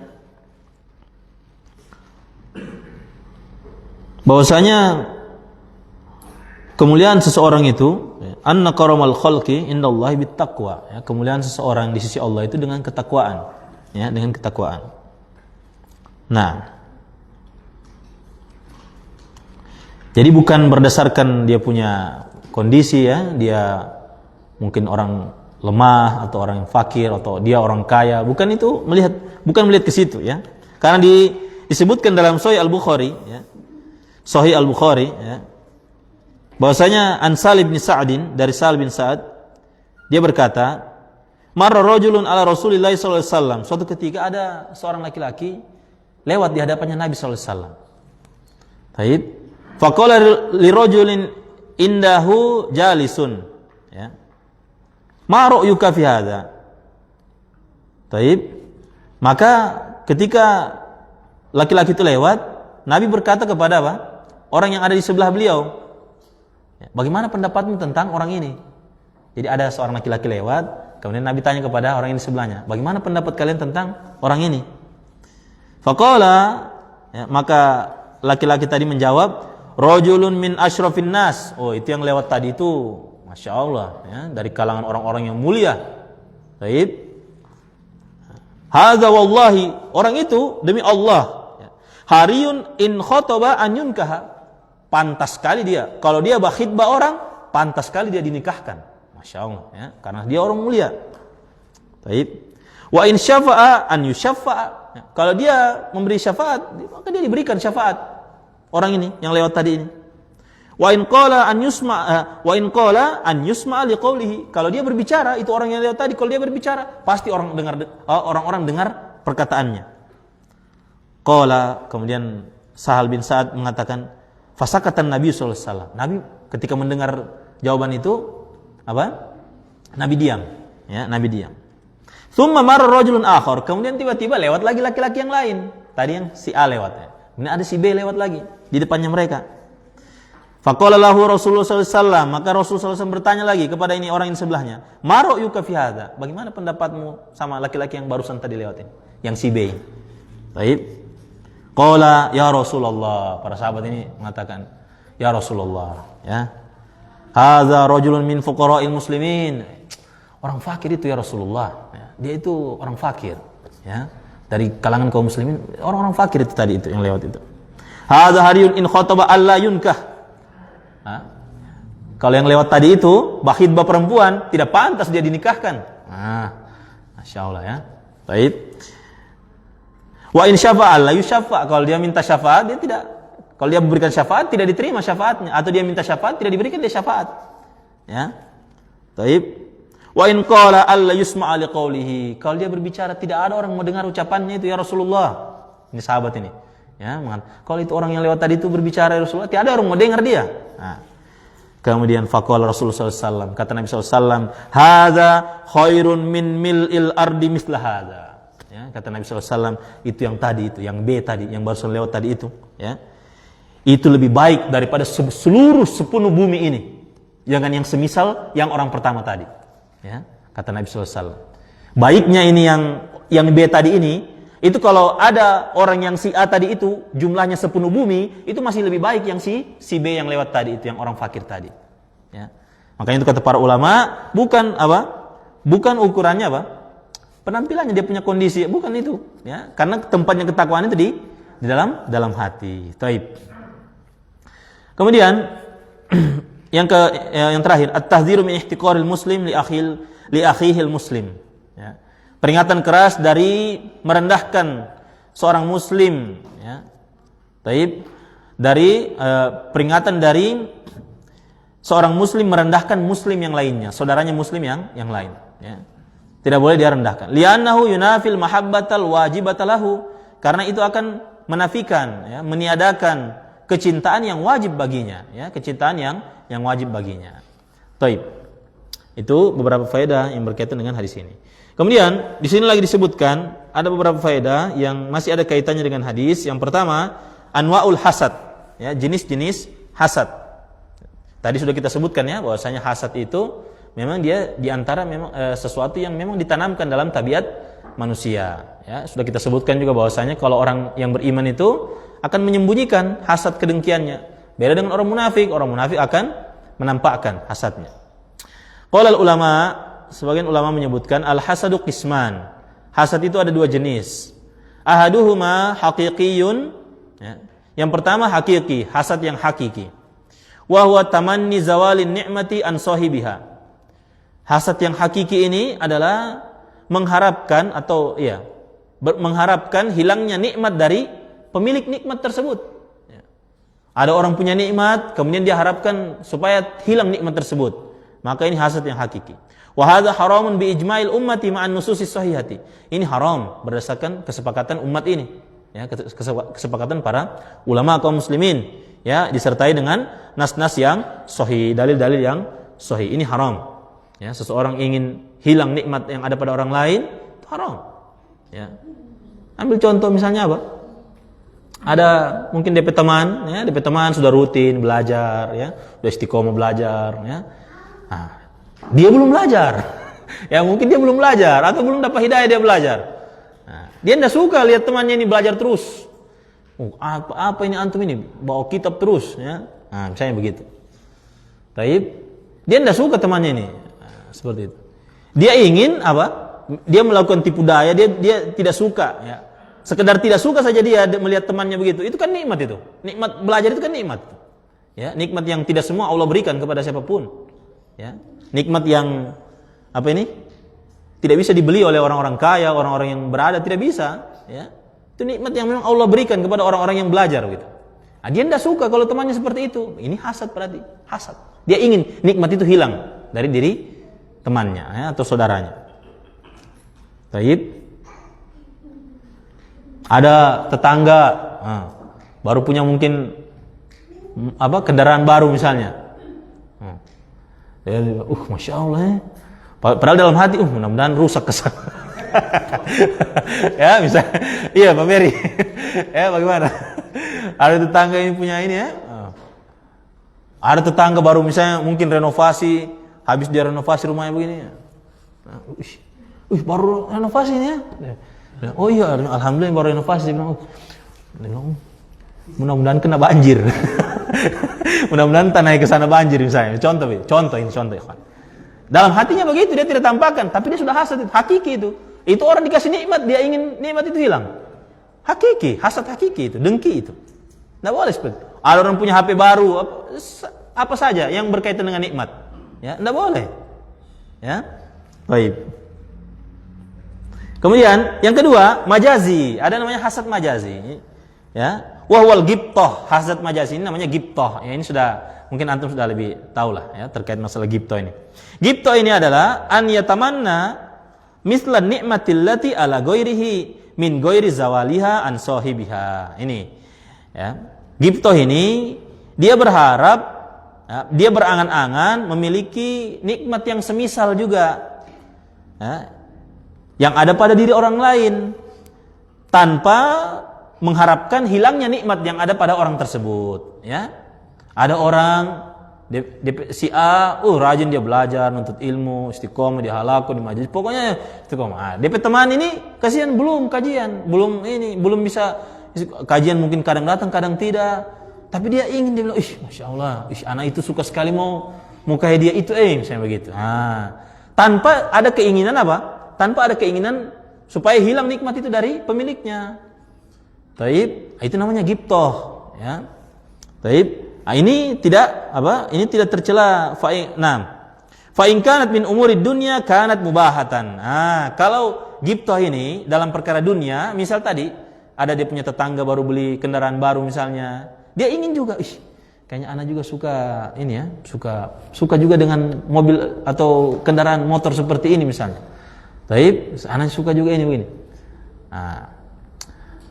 bahwasanya kemuliaan seseorang itu, anna karamal khalqi indallahi bittaqwa, ya, kemuliaan seseorang di sisi Allah itu dengan ketakwaan, ya, dengan ketakwaan. Nah, jadi bukan berdasarkan dia punya kondisi, ya, dia mungkin orang lemah atau orang yang fakir atau dia orang kaya, bukan melihat ke situ, ya. Karena disebutkan dalam Sahih Al-Bukhari, ya. Sahih Al-Bukhari, ya, bahwasanya an Salim bin Sa'din, dari Salim bin Sa'ad, dia berkata, marra rajulun ala Rasulillah sallallahu alaihi wasallam. Suatu ketika ada seorang laki-laki lewat di hadapannya Nabi sallallahu alaihi wasallam. Baik. Faqala li rajulin indahu jalisun, ya. Ma ra'yuka fi hadza? Baik. Maka ketika laki-laki itu lewat, Nabi berkata kepada apa? Orang yang ada di sebelah beliau, bagaimana pendapatmu tentang orang ini? Jadi ada seorang laki-laki lewat, kemudian Nabi tanya kepada orang yang di sebelahnya, bagaimana pendapat kalian tentang orang ini? Faqala, ya, maka laki-laki tadi menjawab, rajulun min asyrafin nas. Oh, itu yang lewat tadi itu, Masya Allah, ya, dari kalangan orang-orang yang mulia. Baik. Hadza wallahi, orang itu demi Allah, ya, hariyun in khotaba an yunkaha. Pantas sekali dia, kalau dia berkhitbah orang, pantas sekali dia dinikahkan. Masya Allah, ya, karena dia orang mulia. Baik. Wa in syafa'a an yusyaffa'a. Ya, kalau dia memberi syafaat, maka dia diberikan syafaat. Orang ini yang lewat tadi ini. Wa in qala an yusma'a liqaulihi. Kalau dia berbicara, itu orang yang lewat tadi, kalau dia berbicara, pasti orang-orang dengar perkataannya. Qala, kemudian Sahal bin Sa'ad mengatakan, fasakatan Nabi sallallahu alaihi wasallam. Nabi ketika mendengar jawaban itu apa? Nabi diam, ya, Nabi diam. Tsumma marra rajulun akhar, kemudian tiba-tiba lewat lagi laki-laki yang lain. Tadi yang si A lewat, ya. Kemudian ada si B lewat lagi di depannya mereka. Faqala lahu Rasulullah sallallahu alaihi wasallam, maka Rasulullah sallallahu alaihi wasallam bertanya lagi kepada ini orang yang sebelahnya, "Ma ra'yuka fi hadza?" Bagaimana pendapatmu sama laki-laki yang barusan tadi lewat ini, yang si B? Baik. Qala ya Rasulullah, para sahabat ini mengatakan, ya Rasulullah, ya, hadza rajulun min fuqara'il muslimin. Orang fakir itu ya Rasulullah, ya, dia itu orang fakir, ya, dari kalangan kaum muslimin, orang-orang fakir itu tadi itu yang lewat itu. Hadza hariyun in khataba alla yunkah. Kalau yang lewat tadi itu bakhidbah perempuan, tidak pantas dia dinikahkan. Masya Allah, ya. Baik. Wa in syafa'a la yusyaffa. Kalau dia minta syafaat, dia tidak. Kalau dia memberikan syafaat, tidak diterima syafaatnya, atau dia minta syafaat, tidak diberikan dia syafaat. Ya. Baik. Wa in qala alla yusma'a liqaulihi. Kalau dia berbicara, tidak ada orang mau dengar ucapannya itu ya Rasulullah. Ini sahabat ini. Ya, kalau itu orang yang lewat tadi itu berbicara ya Rasulullah, tidak ada orang mau dengar dia. Kemudian faqala Rasulullah sallallahu alaihi wasallam, kata Nabi sallallahu alaihi wasallam, hadza khairun min mil'il ardi misla hadza. Ya, kata Nabi SAW, itu yang tadi itu, yang B tadi, yang barusan lewat tadi itu, ya, itu lebih baik daripada seluruh sepenuh bumi ini. Jangan yang semisal yang orang pertama tadi, ya, kata Nabi SAW. Baiknya ini yang B tadi ini Itu kalau ada orang yang si A tadi itu jumlahnya sepenuh bumi, itu masih lebih baik yang si B yang lewat tadi itu, yang orang fakir tadi. Ya. Makanya itu kata para ulama, bukan apa? Bukan ukurannya apa? Penampilannya, dia punya kondisi, bukan itu, ya. Karena tempatnya ketakwaan itu di dalam hati. Taib. Kemudian yang terakhir, at-tahdziru min ihtiqaril muslim li akhihil muslim. Ya. Peringatan keras dari merendahkan seorang muslim, ya. Taib, dari peringatan dari seorang muslim merendahkan muslim yang lainnya, saudaranya muslim yang lain, ya. Tidak boleh dia rendahkan. Li'annahu yunafil mahabbatal wajibatalahu, karena itu akan menafikan, ya, meniadakan kecintaan yang wajib baginya, ya, kecintaan yang wajib baginya. Taib. Itu beberapa faedah yang berkaitan dengan hadis ini. Kemudian di sini lagi disebutkan ada beberapa faedah yang masih ada kaitannya dengan hadis. Yang pertama, anwaul hasad, ya, jenis-jenis hasad. Tadi sudah kita sebutkan, ya, bahwasanya hasad itu memang dia diantara memang sesuatu yang memang ditanamkan dalam tabiat manusia. Ya, sudah kita sebutkan juga bahwasanya kalau orang yang beriman itu akan menyembunyikan hasad kedengkiannya. Beda dengan orang munafik akan menampakkan hasadnya. Qala ulama, sebagian ulama menyebutkan al-hasadu qisman. Hasad itu ada dua jenis. Ahaduhuma haqiqiyun, ya. Yang pertama hakiki, hasad yang hakiki. Wa huwa tamanni zawalin ni'mati an sahibiha. Hasad yang hakiki ini adalah mengharapkan atau mengharapkan hilangnya nikmat dari pemilik nikmat tersebut. Ya. Ada orang punya nikmat, kemudian dia harapkan supaya hilang nikmat tersebut. Maka ini hasad yang hakiki. Wa hadza haramun bi ijma'il ummati ma'an nususis sahihati. Ini haram berdasarkan kesepakatan umat ini, ya, kesepakatan para ulama kaum muslimin, ya, disertai dengan nas-nas yang sahih, dalil-dalil yang sahih. Ini haram. Ya, seseorang ingin hilang nikmat yang ada pada orang lain, itu haram. Ya. Ambil contoh misalnya apa? Ada mungkin DP teman, ya, DP teman sudah rutin belajar, ya, sudah istiqomah belajar, ya. Nah, dia belum belajar. Ya, mungkin dia belum belajar atau belum dapat hidayah dia belajar. Nah, dia tidak suka lihat temannya ini belajar terus. Apa ini antum ini bawa kitab terus, ya. Nah, misalnya begitu. Taib, dia tidak suka temannya ini. Nah, seperti itu. Dia ingin apa? Dia melakukan tipu daya, dia tidak suka, ya. Sekedar tidak suka saja dia melihat temannya begitu. Itu kan nikmat itu. Nikmat belajar itu kan nikmat. Ya, nikmat yang tidak semua Allah berikan kepada siapapun. Ya, nikmat yang apa ini? Tidak bisa dibeli oleh orang-orang kaya, orang-orang yang berada, tidak bisa, ya. Itu nikmat yang memang Allah berikan kepada orang-orang yang belajar gitu. Nah, dia tidak suka kalau temannya seperti itu. Ini hasad berarti, hasad. Dia ingin nikmat itu hilang dari diri temannya, ya, atau saudaranya. Taib. Ada tetangga, baru punya mungkin kendaraan baru misalnya. Masya Allah, ya. Padahal dalam hati, mudah-mudahan rusak kesan. Ya, bisa. Iya, Pak Mary. Ya, bagaimana? Ada tetangga ini punya ini, ya. Ada tetangga baru misalnya mungkin renovasi, habis dia renovasi rumahnya begini. Baru renovasi ini, ya. Oh iya, alhamdulillah baru renovasi. Mudah-mudahan kena banjir. Mudah-mudahan tanahnya ke sana banjir misalnya. Contoh ini. Dalam hatinya begitu, dia tidak tampakkan, tapi dia sudah hasad, hakiki itu. Itu orang dikasih nikmat, dia ingin nikmat itu hilang. Hakiki, hasad hakiki itu, dengki itu. Tidak boleh seperti itu. Ada orang punya HP baru, apa saja yang berkaitan dengan nikmat. Ya, tidak boleh. Ya. Baik. Kemudian yang kedua, majazi. Ada namanya hasad majazi. Ya. Wahwal gibtoh, hasad majazi ini namanya gibtoh. Ya, ini sudah mungkin antum sudah lebih tahu lah, ya, terkait masalah gibtoh ini. Gibtoh ini adalah an yatamanna mislan ni'matil lati ala ghairihi min ghairi zawaliha an sahibiha. Ini, ya. Gibtoh ini dia berharap, ya, dia berangan-angan memiliki nikmat yang semisal juga, ya, yang ada pada diri orang lain tanpa mengharapkan hilangnya nikmat yang ada pada orang tersebut, ya. Ada orang Si A, rajin dia belajar, nuntut ilmu, istiqomah, dia halako di majelis, pokoknya istiqomah. DP teman ini kasihan belum kajian, belum bisa kajian, mungkin kadang datang, kadang tidak. Tapi dia ingin, dia bilang, masya Allah, anak itu suka sekali mau kayak dia itu, misalnya begitu. Tanpa ada keinginan apa? Tanpa ada keinginan supaya hilang nikmat itu dari pemiliknya. Taib, itu namanya ghibthah, ya. Taib. Ini tidak Ini tidak tercela. Fa in kanat min umurid dunya kanat mubahatan. Kalau ghibthah ini dalam perkara dunia, misal tadi ada dia punya tetangga baru beli kendaraan baru misalnya, dia ingin juga, kayaknya anak juga suka ini ya, suka juga dengan mobil atau kendaraan motor seperti ini misalnya. Taib, anak suka juga ini begini.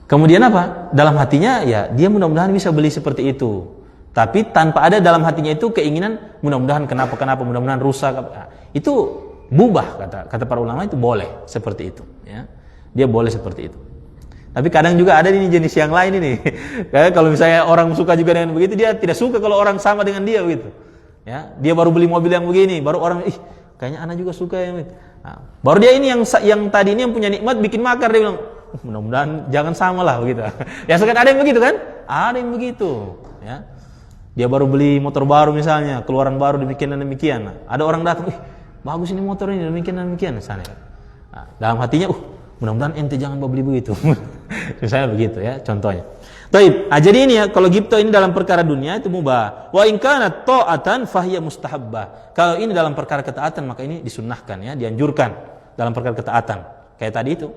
Kemudian apa? Dalam hatinya ya dia mudah-mudahan bisa beli seperti itu. Tapi tanpa ada dalam hatinya itu keinginan mudah-mudahan kenapa mudah-mudahan rusak. Itu mubah kata para ulama, itu boleh seperti itu, ya. Dia boleh seperti itu. Tapi kadang juga ada ini jenis yang lain ini. Kayak kalau misalnya orang suka juga dengan begitu, dia tidak suka kalau orang sama dengan dia begitu. Ya, dia baru beli mobil yang begini, baru orang kayaknya anak juga suka yang begitu. Baru dia ini yang tadi ini yang punya nikmat bikin makar, dia bilang, mudah-mudahan jangan sama lah begitu. Ya sekarang ada yang begitu kan? Ada yang begitu, ya. Dia baru beli motor baru misalnya, keluaran baru demikian dan demikian. Ada orang datang, bagus ini motor ini demikian dan demikian misalnya. Dalam hatinya, mudah-mudahan ente jangan beli begitu. Misalnya begitu ya, contohnya. Taib. Jadi ini ya, kalau ghibthah ini dalam perkara dunia itu mubah. Wa in kanat ta'atan fahiya mustahabbah. Kalau ini dalam perkara ketaatan maka ini disunnahkan ya, dianjurkan dalam perkara ketaatan. Kayak tadi itu,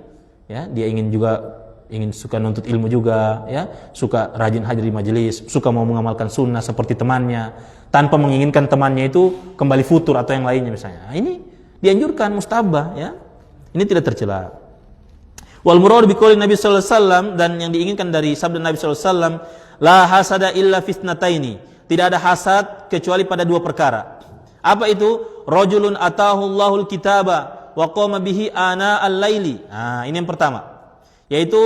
ya, dia ingin suka nuntut ilmu juga, ya, suka rajin hadir di majelis, suka mau mengamalkan sunnah seperti temannya, tanpa menginginkan temannya itu kembali futur atau yang lainnya misalnya. Ini dianjurkan, mustahabbah, ya. Ini tidak tercela. Wal murad bi qouli Nabi sallallahu alaihi wasallam, dan yang diinginkan dari sabda Nabi sallallahu alaihi wasallam, la hasada illa fitnataini. Tidak ada hasad kecuali pada dua perkara. Apa itu? Rajulun atahu Allahul kitaba wa qama bihi ana al-laili. Ini yang pertama. Yaitu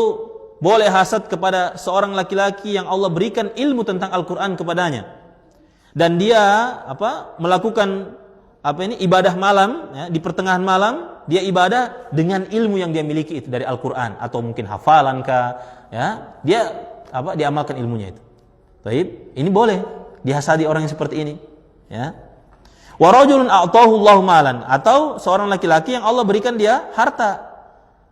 boleh hasad kepada seorang laki-laki yang Allah berikan ilmu tentang Al-Qur'an kepadanya. Dan dia melakukan ibadah malam, ya, di pertengahan malam dia ibadah dengan ilmu yang dia miliki itu dari Al-Qur'an atau mungkin hafalan ya. Dia diamalkan ilmunya itu. Baik, ini boleh dihasadi orang yang seperti ini, ya. Wa rajulun a'tahu Allahu malan, atau seorang laki-laki yang Allah berikan dia harta.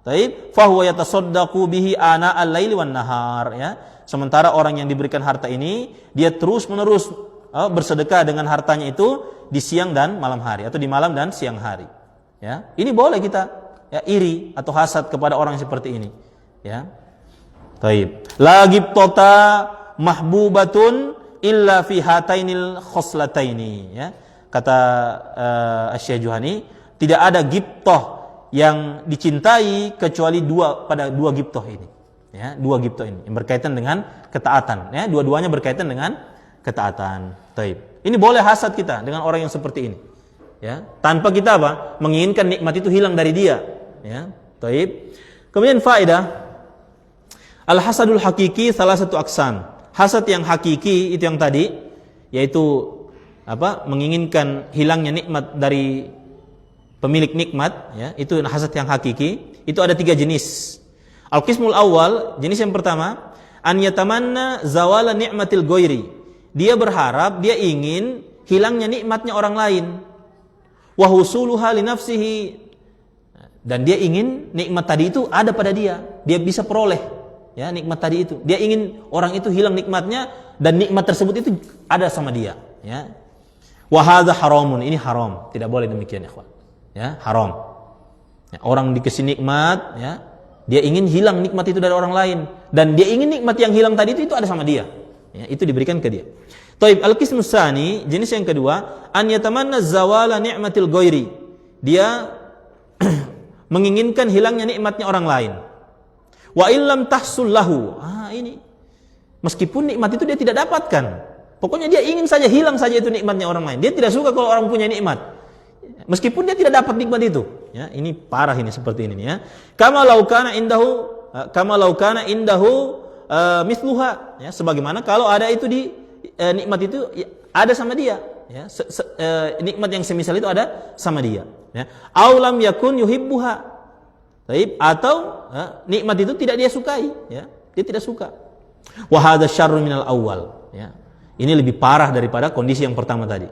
Taib, fahuwa yatasaddaqu bihi ana al-laili wan nahar, ya. Sementara orang yang diberikan harta ini dia terus-menerus bersedekah dengan hartanya itu di siang dan malam hari atau di malam dan siang hari, ya. Ini boleh kita ya iri atau hasad kepada orang seperti ini, ya. Taib. La ghibtata mahbubatun illa fi hatainil khoslataini, ya. Kata Asy-Syaikh Juhani, tidak ada ghibthah yang dicintai kecuali pada dua ghibthah ini, ya, dua ghibthah ini yang berkaitan dengan ketaatan, ya, dua-duanya berkaitan dengan ketaatan. Taib. Ini boleh hasad kita dengan orang yang seperti ini, ya, tanpa kita menginginkan nikmat itu hilang dari dia, ya. Taib. Kemudian faedah, al hasadul hakiki salah satu aqsam. Hasad yang hakiki itu yang tadi, yaitu menginginkan hilangnya nikmat dari pemilik nikmat, ya, itu hasad yang hakiki. Itu ada 3 jenis. Al-qismul awal, jenis yang pertama, an yatamanna zawala ni'matil ghairi. Dia berharap, dia ingin hilangnya nikmatnya orang lain. Wa husuluha li nafsihi. Dan dia ingin nikmat tadi itu ada pada dia bisa peroleh, ya, nikmat tadi itu. Dia ingin orang itu hilang nikmatnya dan nikmat tersebut itu ada sama dia, ya. Wa hadza haramun, ini haram, tidak boleh demikian, ikhwan. Ya, haram. Ya, orang dikasih nikmat, ya, dia ingin hilang nikmat itu dari orang lain, dan dia ingin nikmat yang hilang tadi itu ada sama dia, ya, itu diberikan ke dia. Taib. Al-qismus tsani, jenis yang kedua, an yatamanna zawala ni'matil ghairi. Dia menginginkan hilangnya nikmatnya orang lain. Wa illam tahsul lahu. Ini meskipun nikmat itu dia tidak dapatkan, pokoknya dia ingin saja hilang saja itu nikmatnya orang lain. Dia tidak suka kalau orang punya nikmat, meskipun dia tidak dapat nikmat itu, ya. Ini parah ini seperti ini, ya. Kama law kana indahu mithluha, ya, sebagaimana kalau ada itu di nikmat itu ada sama dia, ya, nikmat yang semisal itu ada sama dia, ya. Aulam yakun yuhibbuha, atau nikmat itu tidak dia sukai, ya, dia tidak suka. Wa hadza syarrun minal awwal, ya. Ini lebih parah daripada kondisi yang pertama tadi.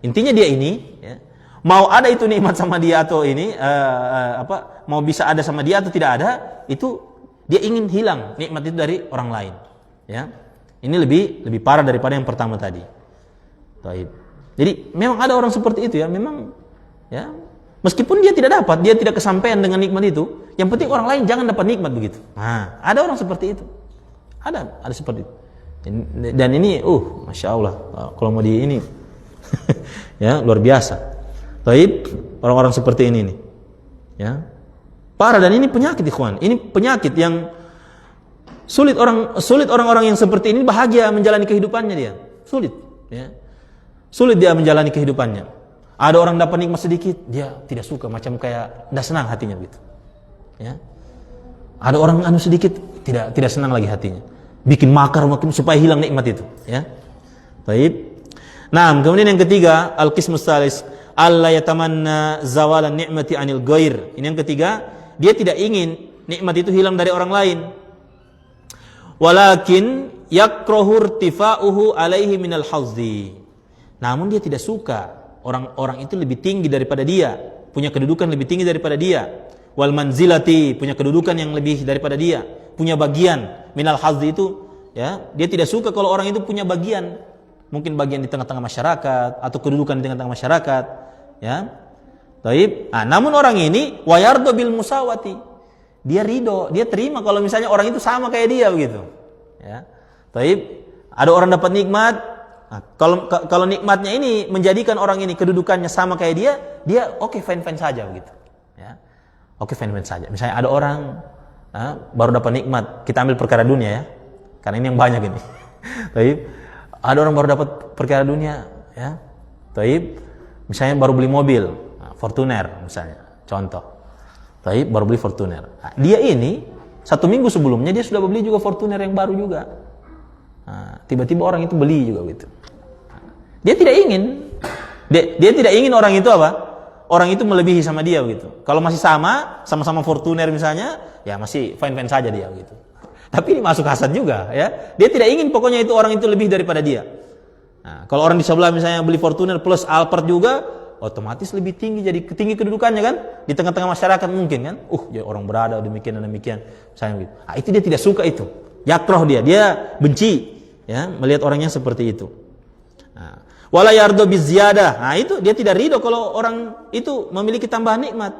Intinya dia ini, ya, mau ada itu nikmat sama dia atau ini mau bisa ada sama dia atau tidak ada, itu dia ingin hilang nikmat itu dari orang lain, ya. Ini lebih parah daripada yang pertama tadi. Taib. Jadi memang ada orang seperti itu, ya, memang, ya, meskipun dia tidak dapat, dia tidak kesampaian dengan nikmat itu, yang penting orang lain jangan dapat nikmat begitu. Nah, ada orang seperti itu. Ada seperti itu. Dan ini Masya Allah, kalau mau di ini ya, luar biasa. Taib, orang-orang seperti ini nih, ya, parah. Dan ini penyakit, ikhwan. Ini penyakit yang sulit orang-orang yang seperti ini bahagia menjalani kehidupannya dia. Sulit, ya. Sulit dia menjalani kehidupannya. Ada orang dapat nikmat sedikit, dia tidak suka, macam kayak tidak senang hatinya gitu. Ya. Ada orang sedikit, tidak senang lagi hatinya. Bikin makar supaya hilang nikmat itu, ya. Baik. Nah, kemudian yang ketiga, al-qismus salis, alla yatamanna zawalan ni'mati 'anil ghair. Ini yang ketiga, dia tidak ingin nikmat itu hilang dari orang lain. Walakin yakrahu irtifa'uhu alaihi minal hazzi. Namun dia tidak suka orang-orang itu lebih tinggi daripada dia, punya kedudukan lebih tinggi daripada dia. Wal manzilati, punya kedudukan yang lebih daripada dia, punya bagian. Minal hazzi itu, ya, dia tidak suka kalau orang itu punya bagian, mungkin bagian di tengah-tengah masyarakat atau kedudukan di tengah-tengah masyarakat, ya. Taib. Namun orang ini wayardo bil musawati. Dia ridho, dia terima kalau misalnya orang itu sama kayak dia begitu, ya. Taib. Ada orang dapat nikmat, kalau nikmatnya ini menjadikan orang ini kedudukannya sama kayak dia oke, fine saja begitu, ya. Oke, fine saja. Misalnya ada orang baru dapat nikmat, kita ambil perkara dunia, ya, karena ini yang banyak ini. Taib. Ada orang baru dapat perkara dunia, ya. Taib. Misalnya baru beli mobil, Fortuner misalnya, contoh. Taib, baru beli Fortuner. Dia ini 1 minggu sebelumnya dia sudah beli juga Fortuner yang baru juga. Tiba-tiba orang itu beli juga gitu. Dia tidak ingin, dia tidak ingin orang itu orang itu melebihi sama dia begitu. Kalau masih sama-sama Fortuner misalnya, ya masih fine saja dia begitu. Tapi ini masuk hasad juga, ya. Dia tidak ingin pokoknya itu orang itu lebih daripada dia. Kalau orang di sebelah misalnya beli Fortuner plus Alphard juga, otomatis lebih tinggi, jadi tinggi kedudukannya kan di tengah-tengah masyarakat mungkin kan. Ya orang berada demikian misalnya gitu. Itu dia tidak suka itu. Yakrah dia benci, ya, melihat orangnya seperti itu. Wala yardo biziyadah. Itu dia tidak ridho kalau orang itu memiliki tambahan nikmat.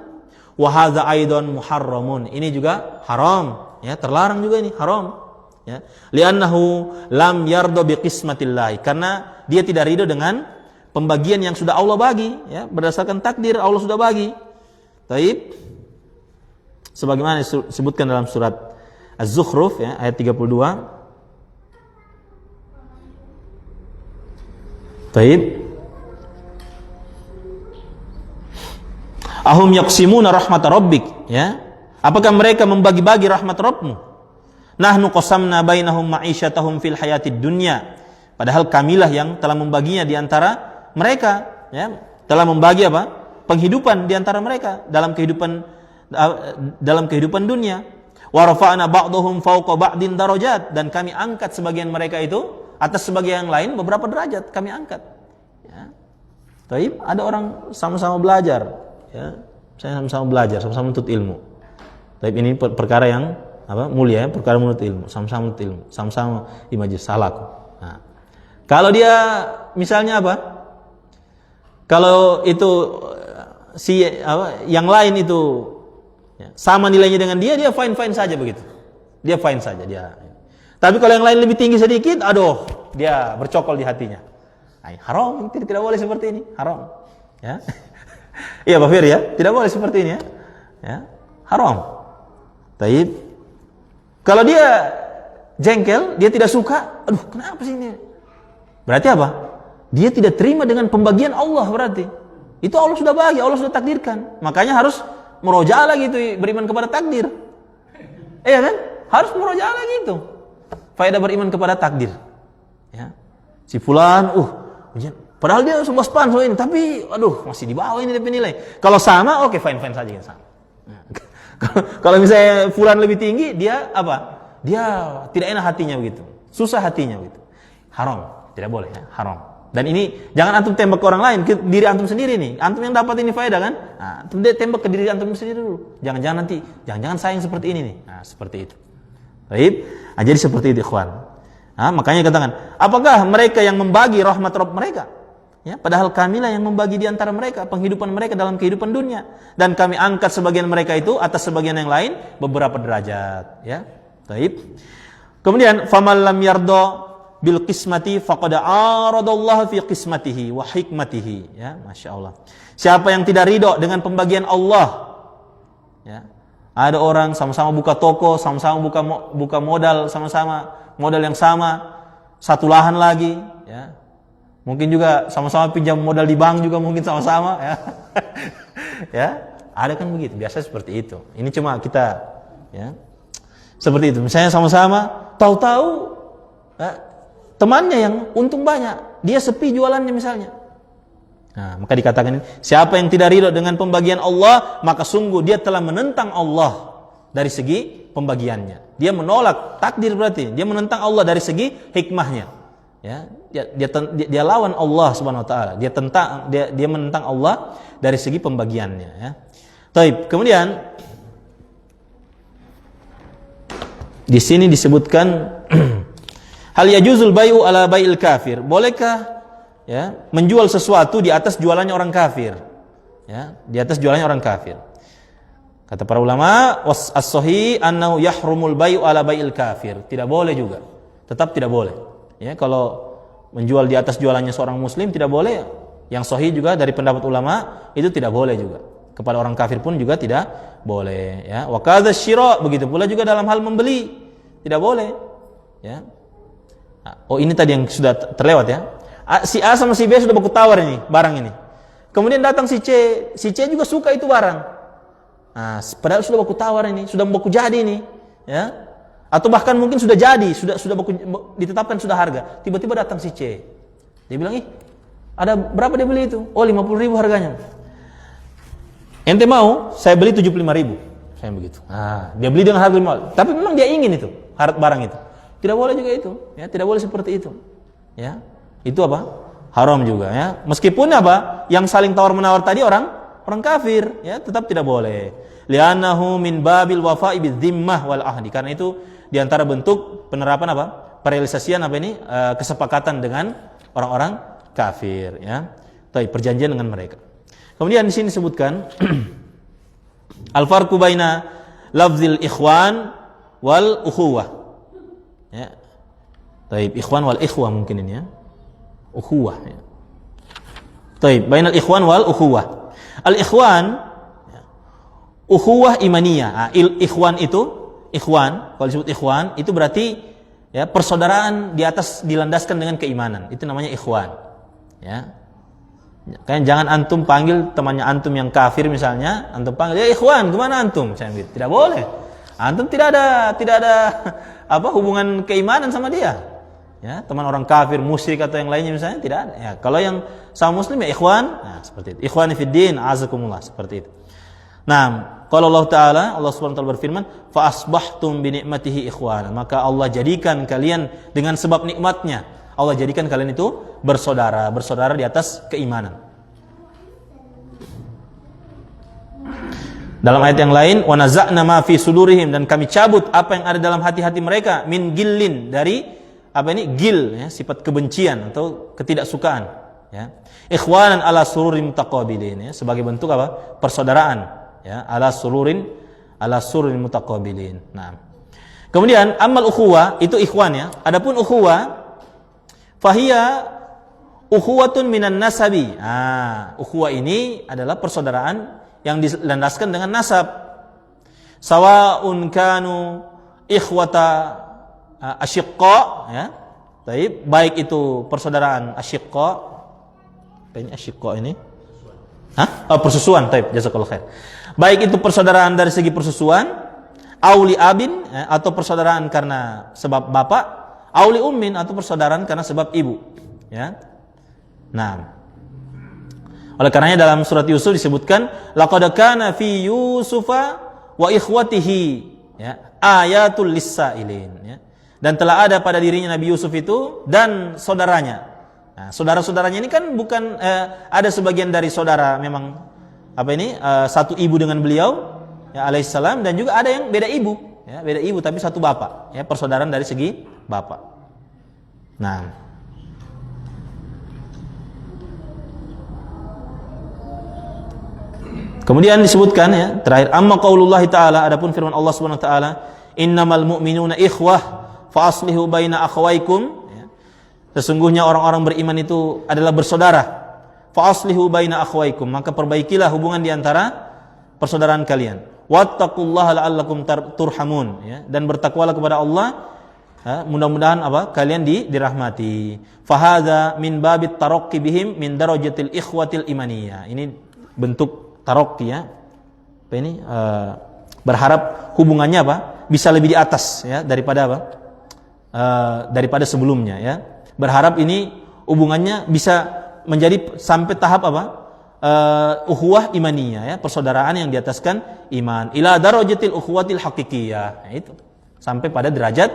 Wa hadza aidan muharramun. Ini juga haram, ya, terlarang juga ini, haram, ya. Li'annahu lam yardo biqismatillah. Karena dia tidak ridho dengan pembagian yang sudah Allah bagi, ya, berdasarkan takdir Allah sudah bagi. Taib. Sebagaimana disebutkan dalam surat Az-Zukhruf, ya, ayat 32. Taib. Ahum yaqsimuna rahmat rabbik, ya. Apakah mereka membagi-bagi rahmat Rabbmu? Nahnu qasamna bainahum ma'isyatahum fil hayatid dunya. Padahal kamilah yang telah membaginya di antara mereka, ya, telah membagi penghidupan di antara mereka dalam kehidupan dunia. Wa rafa'na ba'dahum fawqa ba'din darajat, dan kami angkat sebagian mereka itu atas sebagian yang lain beberapa derajat kami angkat, ya. Taib. Ada orang sama-sama belajar, ya, sama-sama belajar, sama-sama menuntut ilmu. Taib. Ini perkara yang mulia, perkara menuntut ilmu, sama-sama menuntut ilmu, sama-sama di majelis salaku. Kalau dia misalnya kalau itu yang lain itu, ya, sama nilainya dengan dia fine saja begitu. Dia fine saja dia. Tapi kalau yang lain lebih tinggi sedikit, dia bercokol di hatinya. Haram, tidak boleh seperti ini, haram. Ya. Iya, Pak Fir, ya, tidak boleh seperti ini, ya. Ya, haram. Taib. Kalau dia jengkel, dia tidak suka, kenapa sih ini? Berarti apa? Dia tidak terima dengan pembagian Allah berarti. Itu Allah sudah bagi, Allah sudah takdirkan. Makanya harus murojaah lagi itu, beriman kepada takdir. Iya kan? Harus murojaah lagi itu. Faedah beriman kepada takdir. Ya. Si fulan, Padahal dia 11 ini, tapi aduh masih di bawah ini DP nilai. Kalau sama, oke fine saja yang sama. Kalau misalnya fulan lebih tinggi, dia apa? Dia tidak enak hatinya begitu, susah hatinya begitu. Haram, tidak boleh ya, haram. Dan ini jangan antum tembak ke orang lain, ke diri antum sendiri nih. Antum yang dapat ini faedah kan? Nah, antum tembak ke diri antum sendiri dulu. Jangan-jangan nanti, jangan-jangan saya yang seperti ini nih. Nah, seperti itu. Baik. Nah, jadi seperti itu, ikhwan. Nah, makanya katakan, apakah mereka yang membagi rahmat Rabb mereka? Ya, padahal kamilah yang membagi di antara mereka penghidupan mereka dalam kehidupan dunia, dan kami angkat sebagian mereka itu atas sebagian yang lain beberapa derajat. Ya, baik. Kemudian, faman lam yardo bil qismati faqad aradallahu fi qismatihi wa hikmatihi, ya, Masya Allah. Siapa yang tidak ridho dengan pembagian Allah, ya, ada orang sama-sama buka toko, sama-sama buka modal, sama-sama modal yang sama, satu lahan lagi, ya, mungkin juga sama-sama pinjam modal di bank juga mungkin sama-sama, ya. Ya, ada kan begitu, biasa seperti itu. Ini cuma kita, ya, seperti itu. Misalnya sama-sama, tahu-tahu temannya yang untung banyak, dia sepi jualannya misalnya. Nah, maka dikatakan ini, siapa yang tidak ridho dengan pembagian Allah, maka sungguh dia telah menentang Allah dari segi pembagiannya. Dia menolak takdir, berarti dia menentang Allah dari segi hikmahnya. Ya, dia lawan Allah Subhanahu wa taala. Dia menentang Allah dari segi pembagiannya, ya. Taib. Kemudian di sini disebutkan hal yajuzul bai'u ala bai'il kafir. Bolehkah, ya, menjual sesuatu di atas jualannya orang kafir? Ya, di atas jualannya orang kafir. Kata para ulama, as-sahih annahu yahrumul bai'u ala bai'il kafir. Tidak boleh juga. Tetap tidak boleh. Ya, kalau menjual di atas jualannya seorang muslim tidak boleh. Yang sahih juga dari pendapat ulama itu tidak boleh juga. Kepada orang kafir pun juga tidak boleh, ya. Wa kadza syira, begitu pula juga dalam hal membeli. Tidak boleh. Ya. Oh, ini tadi yang sudah terlewat, ya. Si A sama si B sudah baku tawar ini barang ini. Kemudian datang si C juga suka itu barang. Nah, padahal sudah baku tawar ini, sudah baku jadi ini, ya. Atau bahkan mungkin sudah jadi, sudah baku ditetapkan sudah harga. Tiba-tiba datang si C. Dia bilang, "Ih, ada berapa dia beli itu?" "Oh, 50.000 harganya." "Ente mau? Saya beli 75.000." Saya begitu. Nah, dia beli dengan harga 5. Tapi memang dia ingin itu, barang itu. Tidak boleh juga itu, ya, tidak boleh seperti itu. Ya. Itu apa? Haram juga, ya. Meskipun apa? Yang saling tawar-menawar tadi orang kafir, ya, tetap tidak boleh. Li'annahu min babil wafa'i bidzimmah wal ahdi. Karena itu di antara bentuk penerapan apa? Perealisasian apa ini? Kesepakatan dengan orang-orang kafir, ya. Baik, perjanjian dengan mereka. Kemudian di sini disebutkan al-farqu baina lafzil ikhwan wal ukhuwah. Ya. Taib, ikhwan wal ikhwah mungkin ini, ya. Ukhuwah, ya. Taib, bainal ikhwan wal ukhuwah. Al ikhwan, ya, ukhuwah imaniyah. Ikhwan itu, kalau disebut ikhwan itu berarti, ya, persaudaraan di atas dilandaskan dengan keimanan. Itu namanya ikhwan, ya. Kan jangan antum panggil temannya antum yang kafir misalnya, antum panggil, "Ya ikhwan, gimana antum?" Saya gitu. Tidak boleh. Antum tidak ada apa hubungan keimanan sama dia. Ya, teman orang kafir, musyrik atau yang lainnya misalnya tidak ada. Ya, kalau yang sama muslim ya ikhwan, nah seperti itu. Ikhwani fid din, azakumullah, seperti itu. Nah, kalau Allah Subhanahu wa taala berfirman, "Fa asbahtum bi ni'matihi ikhwana." Maka Allah jadikan kalian dengan sebab nikmatnya. Allah jadikan kalian itu bersaudara di atas keimanan. Dalam ayat yang lain, "Wa naza'na ma fi sudurihim," dan kami cabut apa yang ada dalam hati-hati mereka, min gillin, dari apa ini? Gil, ya, sifat kebencian atau ketidaksukaan, ya. Ikhwanan ala sururin mutaqabilin, ya, sebagai bentuk apa? Persaudaraan, ya, ala sururin mutaqabilin. Nah. Kemudian amal ukhuwah itu ikhwan, ya. Adapun ukhuwah fahiya ukhuwatun minan nasabi. Ukhuwah ini adalah persaudaraan yang dilandaskan dengan nasab. Sawa'un kanu ikhwata asyiqqa, ya. Baik itu persaudaraan asyiqqa. Apa ini asyiqqa ini? Persusuan, jazakallahu khair. Baik itu persaudaraan dari segi persusuan, auli abin, ya, atau persaudaraan karena sebab bapak, auli ummin, atau persaudaraan karena sebab ibu, ya. Nah, oleh karenanya dalam surat Yusuf disebutkan laqad kana fi Yusufa wa ikhwatihi, ya, ayatul lis-sailin, ya. Dan telah ada pada dirinya Nabi Yusuf itu dan saudaranya. Nah, saudara-saudaranya ini kan bukan ada sebagian dari saudara memang satu ibu dengan beliau, ya, alaihissalam, dan juga ada yang beda ibu, ya, beda ibu tapi satu bapak, ya, persaudaraan dari segi bapak. Nah, kemudian disebutkan, ya, terakhir amma qaulullahi ta'ala, adapun firman Allah Subhanahu wa taala, innamal mu'minuna ikhwah fa aslihu baina akhawaykum, ya. Sesungguhnya orang-orang beriman itu adalah bersaudara. Fa aslihu baina akhawaykum, maka perbaikilah hubungan di antara persaudaraan kalian. Wattaqullaha la'allakum turhamun, ya, dan bertakwalah kepada Allah, ya, mudah-mudahan kalian dirahmati. Fa hadza min babit taraqqi bihim min darajatil ikhwatil imaniyah. Ini bentuk taroki, ya, berharap hubungannya bisa lebih di atas, ya, daripada daripada sebelumnya, ya. Berharap ini hubungannya bisa menjadi sampai tahap ukhuwah imaniyah, ya, persaudaraan yang di ataskan iman, ila darajatil ukhuwatil hakikiyah, ya, itu sampai pada derajat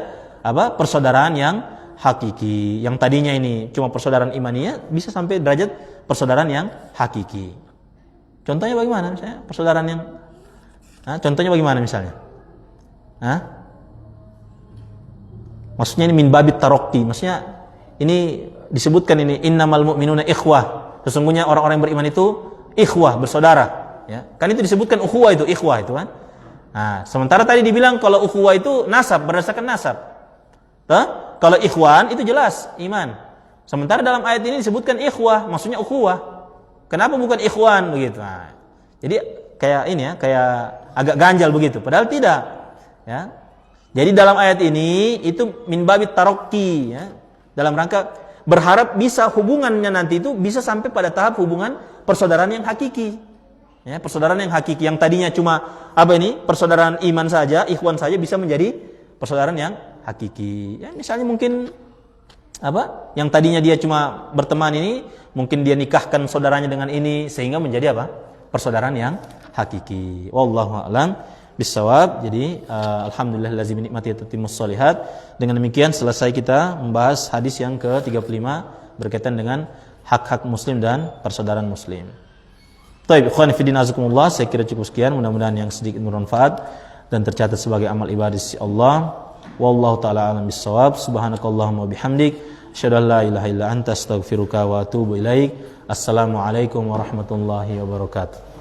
persaudaraan yang hakiki. Yang tadinya ini cuma persaudaraan imaniyah bisa sampai derajat persaudaraan yang hakiki. Contohnya bagaimana misalnya persaudaraan yang contohnya bagaimana misalnya? Maksudnya ini min babit taroqi. Maksudnya ini disebutkan ini innamal mu'minuna ikhwah. Sesungguhnya orang-orang yang beriman itu ikhwah, bersaudara, ya. Kan itu disebutkan ukhuwah itu, ikhwah itu kan. Nah, sementara tadi dibilang kalau ukhuwah itu nasab, berdasarkan nasab. Kalau ikhwan itu jelas iman. Sementara dalam ayat ini disebutkan ikhwah, maksudnya ukhuwah. Kenapa bukan ikhwan begitu? Nah, jadi kayak ini, ya, kayak agak ganjal begitu. Padahal tidak, ya. Jadi dalam ayat ini itu min babit taroqi, ya, dalam rangka berharap bisa hubungannya nanti itu bisa sampai pada tahap hubungan persaudaraan yang hakiki, ya, persaudaraan yang hakiki, yang tadinya cuma persaudaraan iman saja, ikhwan saja, bisa menjadi persaudaraan yang hakiki. Ya, misalnya mungkin yang tadinya dia cuma berteman ini, mungkin dia nikahkan saudaranya dengan ini sehingga menjadi persaudaraan yang hakiki. Wallahu a'lam bissawab. Jadi alhamdulillahillazi bi ni'matihi tatimmus shalihat. Dengan demikian selesai kita membahas hadis yang ke-35 berkaitan dengan hak-hak muslim dan persaudaraan muslim. Baik, ikhwan fillah azakumullah, saya kira cukup sekian, mudah-mudahan yang sedikit bermanfaat dan tercatat sebagai amal ibadah sisi Allah. Wallahu taala alam bissawab. Subhanakallahumma bihamdik, asyhadu an la ilaha illa anta, astaghfiruka wa atubu ilaik. Assalamualaikum warahmatullahi wabarakatuh.